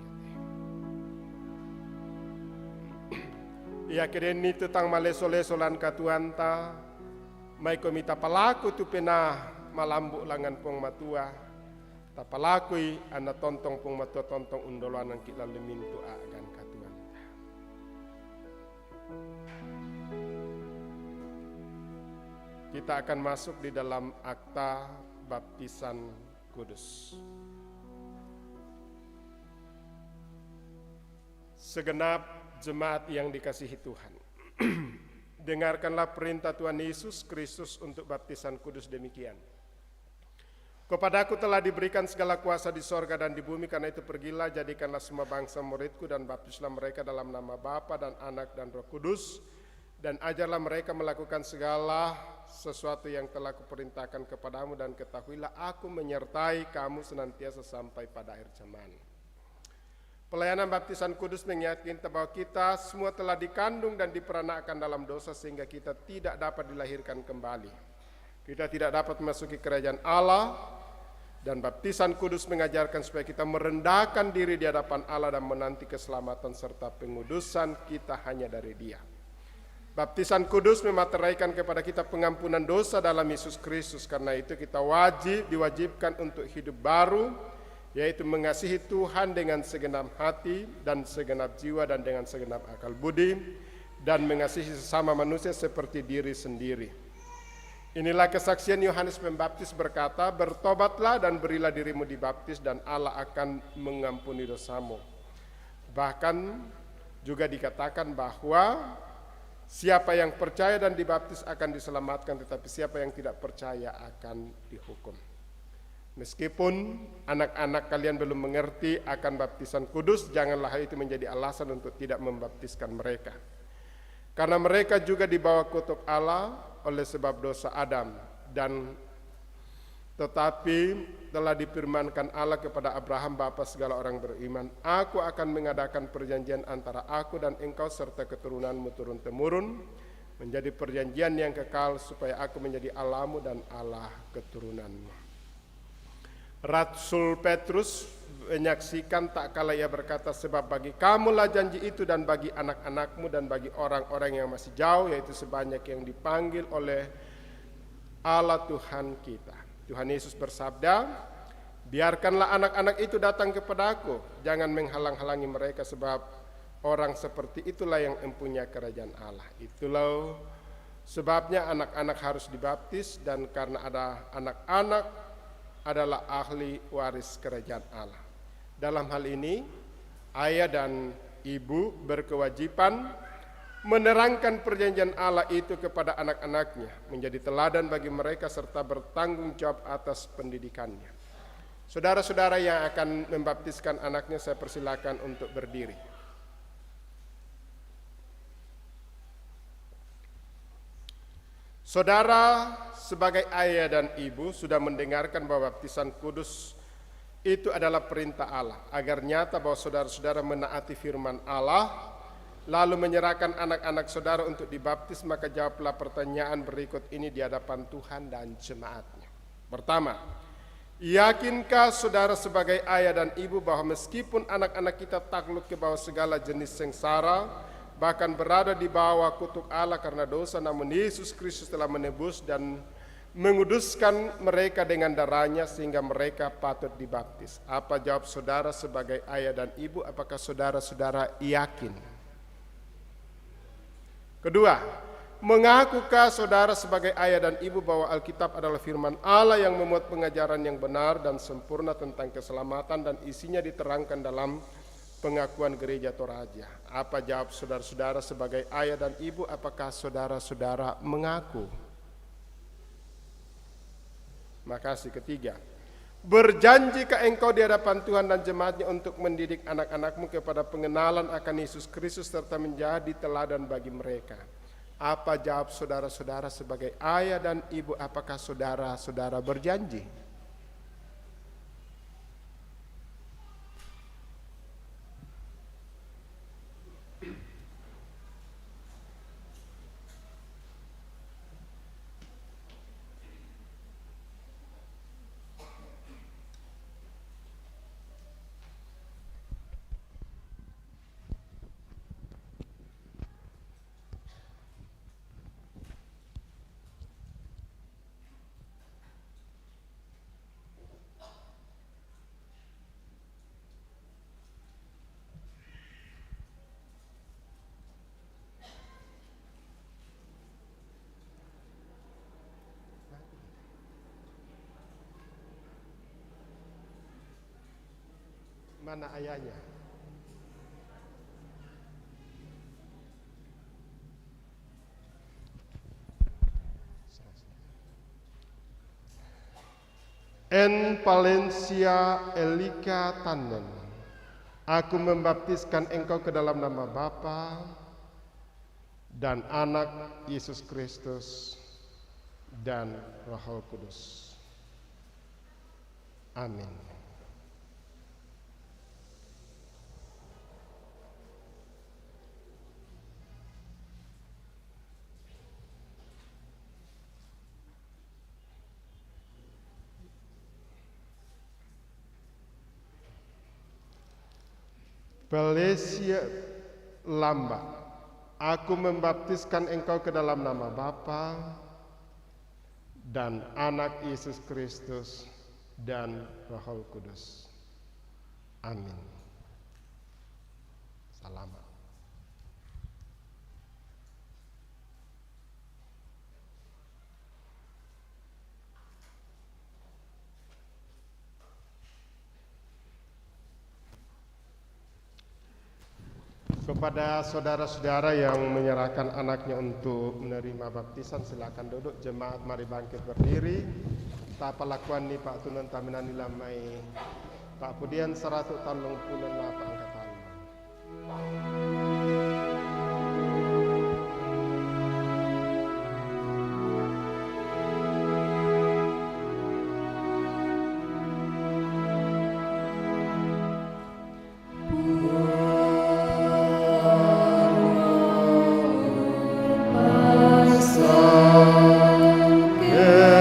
Ia keren itu tang maleso-leso lan katuanta. Mai kami tapalaku tu pena malambu langan pong matua. Tapalakui anda tontong pong matua tontong undoloan ang kita lemintu agan katuanta. Kita akan masuk di dalam akta baptisan kudus. Segenap jemaat yang dikasihi Tuhan, dengarkanlah perintah Tuhan Yesus Kristus untuk baptisan kudus demikian. Kepadaku telah diberikan segala kuasa di sorga dan di bumi, karena itu pergilah, jadikanlah semua bangsa muridku dan baptislah mereka dalam nama Bapa dan Anak dan Roh Kudus, dan ajarlah mereka melakukan segala sesuatu yang telah kuperintahkan kepadamu, dan ketahuilah aku menyertai kamu senantiasa sampai pada akhir zaman. Pelayanan baptisan kudus mengingatkan bahwa kita semua telah dikandung dan diperanakkan dalam dosa sehingga kita tidak dapat dilahirkan kembali. Kita tidak dapat memasuki kerajaan Allah, dan baptisan kudus mengajarkan supaya kita merendahkan diri di hadapan Allah dan menanti keselamatan serta pengudusan kita hanya dari Dia. Baptisan kudus memateraikan kepada kita pengampunan dosa dalam Yesus Kristus. Karena itu kita diwajibkan untuk hidup baru, yaitu mengasihi Tuhan dengan segenap hati dan segenap jiwa dan dengan segenap akal budi, dan mengasihi sesama manusia seperti diri sendiri. Inilah kesaksian Yohanes Pembaptis berkata, bertobatlah dan berilah dirimu dibaptis dan Allah akan mengampuni dosamu. Bahkan juga dikatakan bahwa siapa yang percaya dan dibaptis akan diselamatkan, tetapi siapa yang tidak percaya akan dihukum. Meskipun anak-anak kalian belum mengerti akan baptisan kudus, janganlah hal itu menjadi alasan untuk tidak membaptiskan mereka. Karena mereka juga dibawa kutuk Allah oleh sebab dosa Adam, dan tetapi telah difirmankan Allah kepada Abraham bapa segala orang beriman, aku akan mengadakan perjanjian antara aku dan engkau serta keturunanmu turun-temurun, menjadi perjanjian yang kekal supaya aku menjadi Allahmu dan Allah keturunanmu. Rasul Petrus menyaksikan tak kala ia berkata, sebab bagi kamulah janji itu dan bagi anak-anakmu dan bagi orang-orang yang masih jauh, yaitu sebanyak yang dipanggil oleh Allah Tuhan kita. Tuhan Yesus bersabda, biarkanlah anak-anak itu datang kepadaku, jangan menghalang-halangi mereka, sebab Orang seperti itulah yang mempunyai kerajaan Allah. Itulah sebabnya anak-anak harus dibaptis, dan karena ada anak-anak adalah ahli waris kerajaan Allah. Dalam hal ini, ayah dan ibu berkewajiban menerangkan perjanjian Allah itu kepada anak-anaknya, menjadi teladan bagi mereka serta bertanggung jawab atas pendidikannya. Saudara-saudara yang akan membaptiskan anaknya, saya persilakan untuk berdiri. Saudara sebagai ayah dan ibu sudah mendengarkan bahwa baptisan kudus itu adalah perintah Allah, agar nyata bahwa saudara-saudara menaati firman Allah, lalu menyerahkan anak-anak saudara untuk dibaptis. Maka jawablah pertanyaan berikut ini di hadapan Tuhan dan jemaatnya. Pertama, yakinkah saudara sebagai ayah dan ibu bahwa meskipun anak-anak kita takluk ke bawah segala jenis sengsara, bahkan berada di bawah kutuk Allah karena dosa, namun Yesus Kristus telah menebus dan menguduskan mereka dengan darahnya sehingga mereka patut dibaptis? Apa jawab saudara sebagai ayah dan ibu? Apakah saudara-saudara yakin? Kedua, mengakukah saudara sebagai ayah dan ibu bahwa Alkitab adalah firman Allah yang memuat pengajaran yang benar dan sempurna tentang keselamatan, dan isinya diterangkan dalam pengakuan gereja Toraja? Apa jawab saudara-saudara sebagai ayah dan ibu? Apakah saudara-saudara mengaku? Makasih. Ketiga, berjanjikah engkau di hadapan Tuhan dan jemaatnya untuk mendidik anak-anakmu kepada pengenalan akan Yesus Kristus serta menjadi teladan bagi mereka? Apa jawab saudara-saudara sebagai ayah dan ibu? Apakah saudara-saudara berjanji? Mana ayahnya? En Palencia Elika Tannen, aku membaptiskan engkau ke dalam nama Bapa dan Anak Yesus Kristus dan Roh Kudus. Amin. Palesia Lamba, aku membaptiskan engkau ke dalam nama Bapa dan Anak Yesus Kristus dan Roh Kudus. Amin. Selamat. Kepada saudara-saudara yang menyerahkan anaknya untuk menerima baptisan, silakan duduk. Jemaat mari bangkit berdiri. Tapa lakuan ni Pak Tunan Taminan Nilamai Pak Pudian 100 tahun lengpunan apa angkatan. Yeah.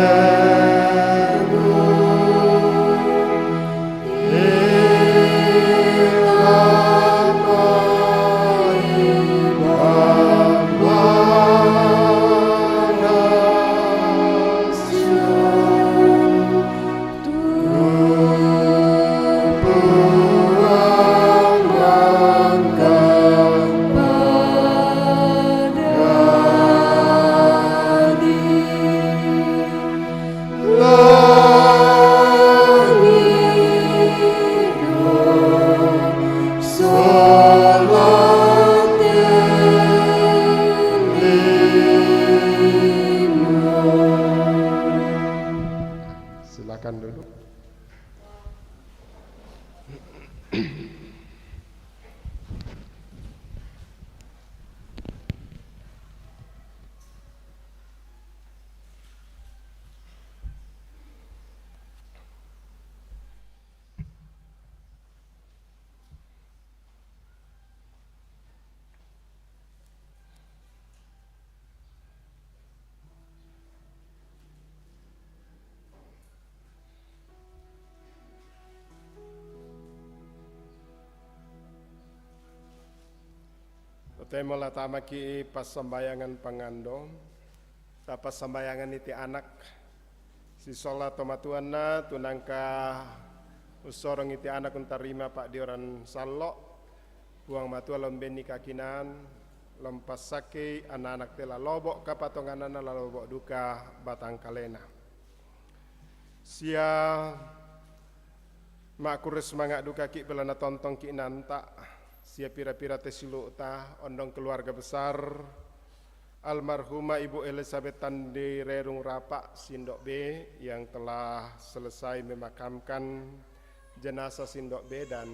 Temo la tama ki pas sembayangan pangando, tapas sembayangan iti anak, si sola tomatuanna tunangka usorong iti anak untarima pak dioran sallo, buang matua lombeni kakinan, lompas sake anak-anak tela lobok kapatonganan la lobok duka batang kalena. Sia makures mangak duka ki belana tontong ki nanta. Sia pira-pira tesilu ta ondong keluarga besar almarhumah Ibu Elizabeth Tandi Rerung Rapa Sindok B yang telah selesai memakamkan jenazah Sindok B, dan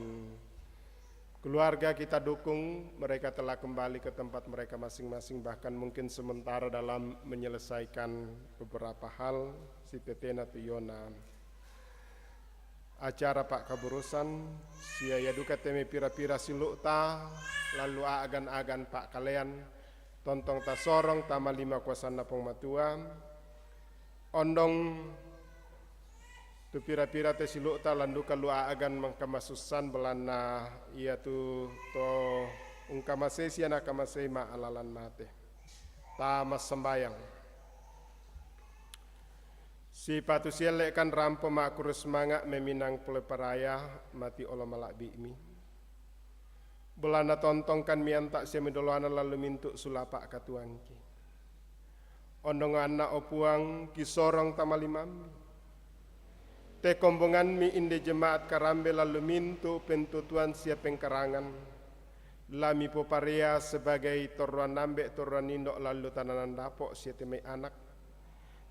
keluarga kita dukung mereka telah kembali ke tempat mereka masing-masing, bahkan mungkin sementara dalam menyelesaikan beberapa hal si tetena tuyona acara pak kaburusan. Sia ya duka teme pira-pira silukta lalu agan-agan pak kalian tontong ta sorong tama 5 kuasana pong matua ondong tu pira-pira te silukta landuka lu agan mangkamasusan belana ia tu to ungkamase siana kamase ma alalan mate tamas sembayang. Si patu sielek kan rampo makurus mangak meminang pule paraya mati olah malak bi'mi. Belana tontong kan miantak sia midoloana lalu mintuk sulapak katuanki. Ondong anak opuang kisorong tamalimami. Te kombongan mi inde jemaat karambe lalu mintu pentutuan sia pengkarangan. Lami poparea sebagai toruan nambek toruan indok lalu tananan dapok sia temai anak.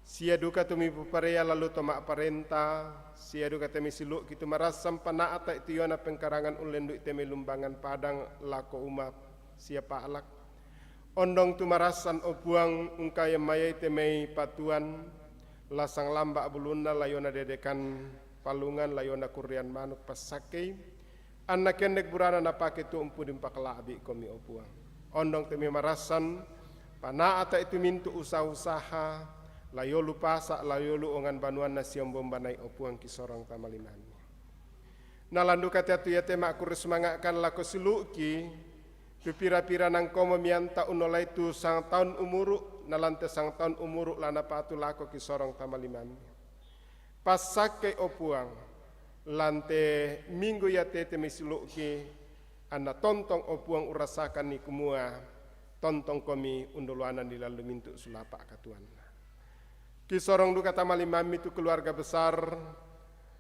Sia duka tumi puparea lalu tomak parenta, sia duka temi siluk kitu marasam panaata itu yona pengkarangan ulen duit temi lumbangan padang lako umat sia paalak. Ondong tu marasan opuang ungkaya mayai temei patuan lasang lambak buluna layona dedekan palungan layona kurian manuk pasake. Anak kendek burana napake tu umpu dimpakala abi komi opuang. Ondong temi marasan panaata itu mintu usaha-usaha layo lupa sak layo lu ongan banuan nasiam bombanai opuang kisorong tamalimani. Nalandu kata tu yate mak kurus mangakkan lako siluki pipira-pira nang komo mianta unolai tu sang tahun umuru nalante sang tahun umuru lana patu lako kisorong tamalimani. Pas sake opuang lante minggu yate temi siluki anda tontong opuang urasakan ni kumua tontong komi unduluanan di lalu mintu sulapak katuan. Kisorong duka tamalimami tu keluarga besar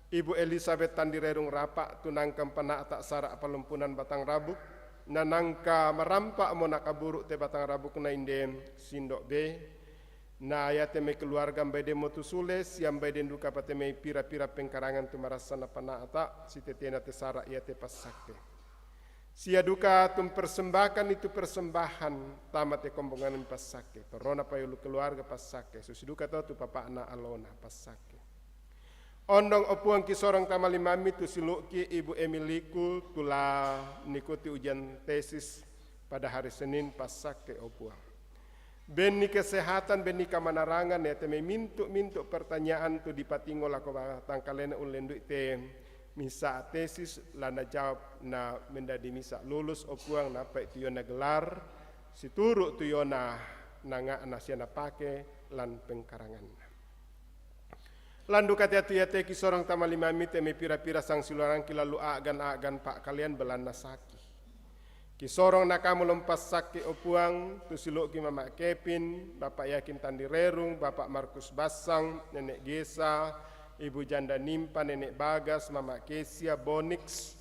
Ibu Elizabeth Tandi Rerung Rapa tunangkam panak tak sarak palempunan Batang Rabuk nanangka merampak mona kaburuk te Batang Rabuk na indem Sindok B na ayate me keluarga mbede motu sules yang mbede duka pateme pira-pira pengkarangan tu marasana panak tak si tetena te sarak ia te pasake. Sia duka tum persembahkan itu persembahan tamat kombongan pasake. Torona payulu keluarga pasake. Susiduka tu papa anak alona pasake. Ondong opuang kisorong tamalimami tu siluki Ibu Emiliku tula nikuti ujian tesis pada hari Senin pasake opuang. Beni kesehatan beni kamanarangan ya teme mintuk pertanyaan tu dipatingo lako tangkalena ulendu te misa tesis lana jawab na mendadi misa lulus opuang na apa itu yona gelar situruk tu yona nanga nasiana pake lan pengkarangan. Landu kata tu yate kisorong tamalimami teme pira-pira sang siluarang kilalu agan pak kalian belana saki. Kisorong na kamu lompas saki opuang tu siluk ki Mama Kevin, Bapak Yakin Tandi Rerung, Bapak Markus Basang, Nenek Gesa, Ibu Janda Nimpa, Nenek Bagas, Mama Kesia, Bonix,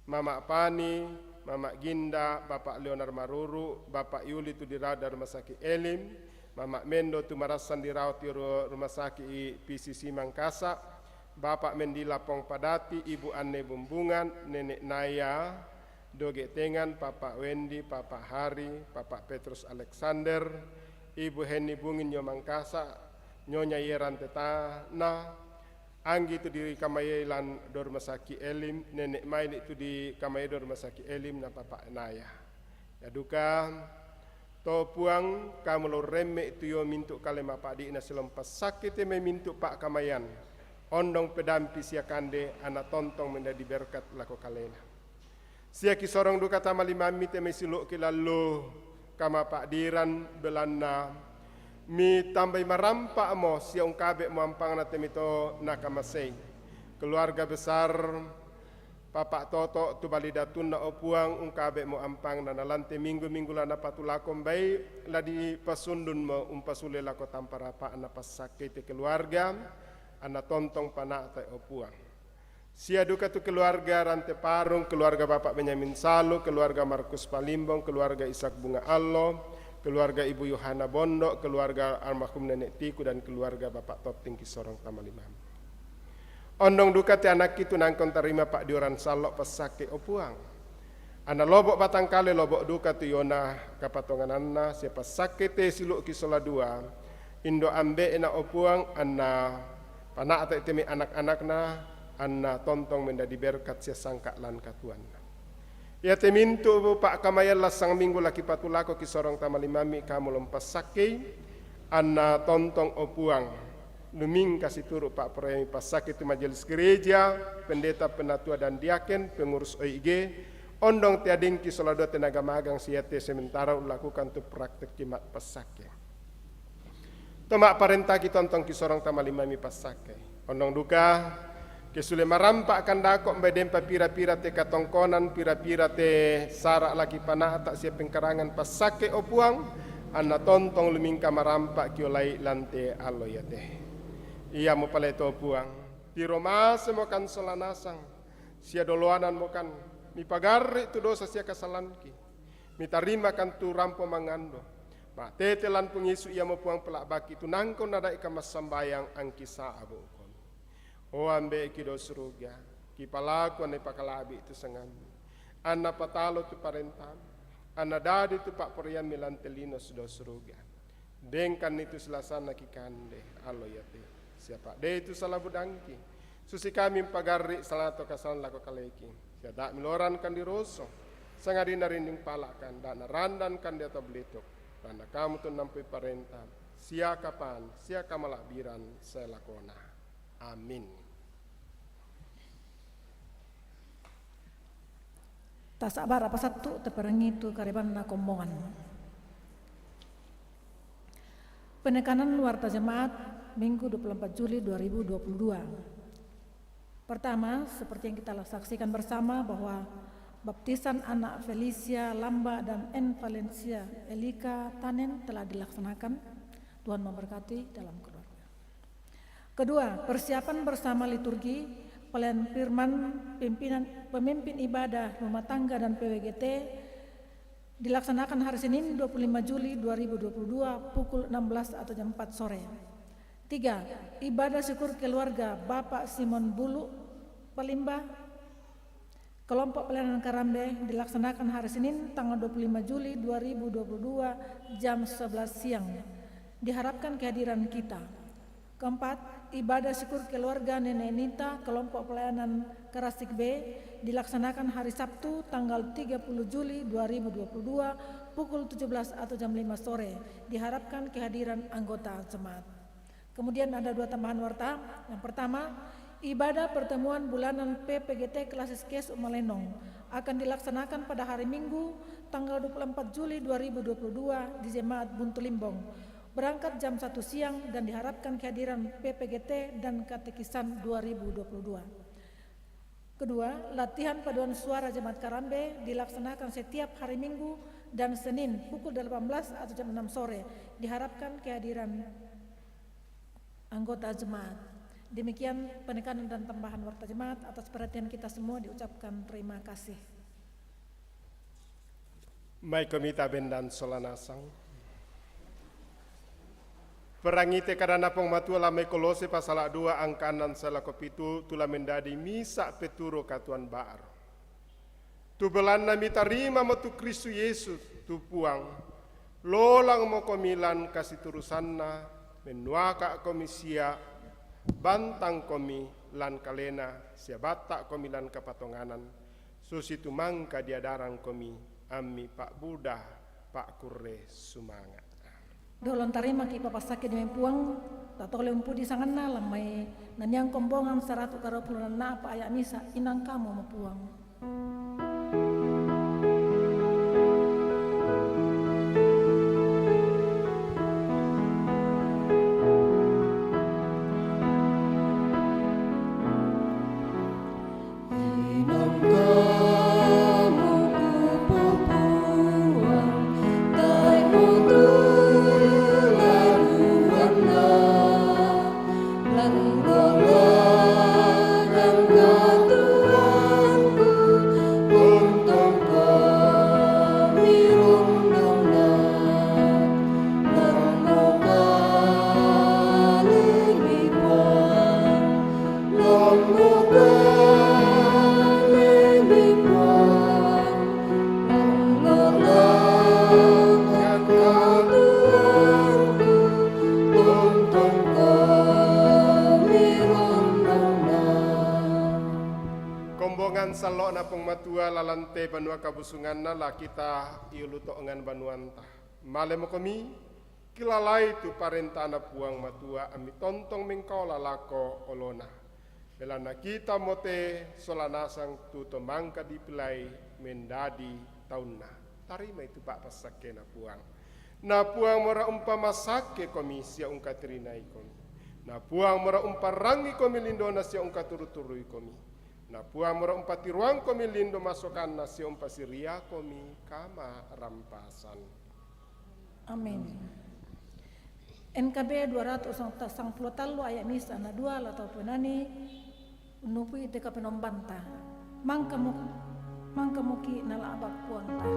Mama Pani, Mama Ginda, Bapak Leonard Maruru, Bapak Yuli tu dirawat dari Rumah Sakit Elim, Mama Mendo tu marasan dirawat di Rumah Sakit PCC Mangkasa, Bapak Mendila Pong Padati, Ibu Anne Bumbungan, Nenek Naya, Doge Tengan, Papa Wendy, Papa Hari, Papa Petrus Alexander, Ibu Heni Bungin Mangkasa, Nyonya Yeran Tetana, Anggi itu di Kamayelan do Rumah Sakit Elim, Nenek Main itu di Kamaye do Rumah Sakit Elim na Papa Naya. Ya duka to puang kamu lo reme itu yo mintuk kalema Pak di na selempas sakit me mintuk Pak Kamayan. Ondong pedampi sia kande anak tontong menjadi berkat lako kalena. Sia kisorong duka tamalimami teme siluk kilalu kama Pak Diran belana mi tambai marampa mo siang kabe mo ampang na temito nakamasay. Keluarga besar Papa Toto tu balidatun na opuang ungkabe mo ampang na nalante minggu-minggu la na patulakom bay la di pasundun mo umpasule la ko tamparapa na pasakit keluarga ana tontong pana tay opuang. Sia duka tu keluarga Rante Parung, keluarga Bapak Benyamin Salo, keluarga Markus Palimbong, keluarga Ishak Bunga Allo, keluarga Ibu Yohana Bondo, keluarga almarhum Nenek Tiku dan keluarga Bapak Topting Kisorong Tamalimam. Ondong duka ti anak itu nangkon terima Pak Dioran Salok pesake opuang. Ana lobok batang kali lobok duka tu Yona kapatongan anna siapa sakit te siluk kisola dua. Indo ambe ena opuang anna panak atau temi anak-anakna anna tontong mendadi berkat sia sangka lan katuan. Ya temintu Pak Kamayan lasang minggu laki patulako kisorong tamalimami kamu lompas sakit anna tontong opuang. Luming kasih turu Pak Proyami Pasak itu majelis gereja, pendeta penatua dan diaken, pengurus OIG, ondong tiading kisolado tenaga magang siate sementara lakukan tu praktek kimat pasake. Tomak parenta kita tontong kisorong tamalimami pasake. Ondong duka kesule marampak kandako mbedem pira-pira te katongkonan pira-pira te sarak laki panah tak siap pengkarangan pasake opuang, anna tontong lumingka marampak kiolai lante aloyate. Ia mo pala ito puang. Tiro masa mo kan solanasang. Sia doloanan mo kan. Mi pagari tu dosa sia kasalanki. Mi tarima kan tu rampo mangando. Ma tetelan pengisu ia mo puang pelak baki. Tu nangko nada ika masambayang ang kisah abo kon. O ambe ikido suruga. Kipalaku anay pakalabi itu sengan. Anna patalo tu parentam. Anna dadi tu Pak Porian milantelino sudo suruga. Dengkan itu selasana kikande. Aloyate. Siapa? Dia itu salah budangki. Susi kami pagari salah atau kasalan lako kaleki. Siapa? Miloran kan diroso. Sangadin narinding palakan. Dan narandan kan dia tabletok. Karena kamu tu nampi parenta. Sia kapan? Sia kamalakbiran saya lakona. Amin. Tak sabar apa satu teperengi itu kariban na kombongan. Penekanan warta jemaat Minggu 24 Juli 2022. Pertama, seperti yang kita saksikan bersama bahwa baptisan anak Felicia Lamba dan N. Valencia Elika Tanen telah dilaksanakan. Tuhan memberkati dalam keluarga. Kedua, persiapan bersama liturgi, pelayan firman, pemimpin ibadah rumah tangga dan PWGT dilaksanakan hari Senin 25 Juli 2022 pukul 16 atau jam 4 sore. 3. Ibadah syukur keluarga Bapak Simon Bulu Palimba kelompok pelayanan Karambe dilaksanakan hari Senin tanggal 25 Juli 2022 jam 11 siang. Diharapkan kehadiran kita. Keempat, ibadah syukur keluarga Nenek Nita kelompok pelayanan Karasik B dilaksanakan hari Sabtu tanggal 30 Juli 2022 pukul 17 atau jam 5 sore. Diharapkan kehadiran anggota jemaat. Kemudian ada dua tambahan warta. Yang pertama, ibadah pertemuan bulanan PPGT Klasis Kes Umalenong akan dilaksanakan pada hari Minggu tanggal 24 Juli 2022 di Jemaat Buntu Limbong. Berangkat jam 1 siang dan diharapkan kehadiran PPGT dan katekisan 2022. Kedua, latihan paduan suara Jemaat Karambe dilaksanakan setiap hari Minggu dan Senin pukul 18 atau jam 6 sore. Diharapkan kehadiran anggota jemaat. Demikian penekanan dan tambahan warta jemaat. Atas perhatian kita semua diucapkan terima kasih. Mai komita bendan solanasang. Perangite karena pong matua lamai Kolose pasal 2 angkanan salah kopitu tula mendadi misa peturo katuan baar. Tu belanda mitarima motu Kristus Yesus tu puang. Lolang mo komilan kasih turusanna menuaka komisia bantang komi lan kalena siabata komi lan kapatonganan susi tumangka diadarang komi ami Pak Buddha Pak Kurre sumangat Dolon tarima ki papasake di puang tato lempu di sangana lamai nanyang kombongan 120 na apa ayak misa inang kamu mapuang. ngan salok na pong matua lalante banua kabusungan na la kita iuluto ngan banuanta. Male mo kami kilalay tu parenta na puang matua ami tontong mingkau lalako olona. Bela na kita mote solanasang tuto mangka dipilai mendadi taunna. Tarima itu pak pasake na puang. Na puang mora umpama sake komi sia ungka trinai komi. Na puang mora umparangi komi lindo na sia ungka turu-turui komi. Na puang mora umpati ruang komi lindo masokan na sia umpa siria komi kama rampasan. Amin. NKB 280 ayat misa na 2 atau penani nupu ite ka penombanta. Mangkamuki nala abak puanta.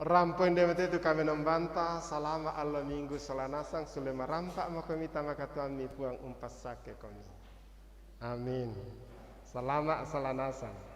Rampon demete tu kami nombanta salama Allah minggu solanasang sulema rampak makomita makatuan mi puang umpas sake komi. Amin. Salama solanasang.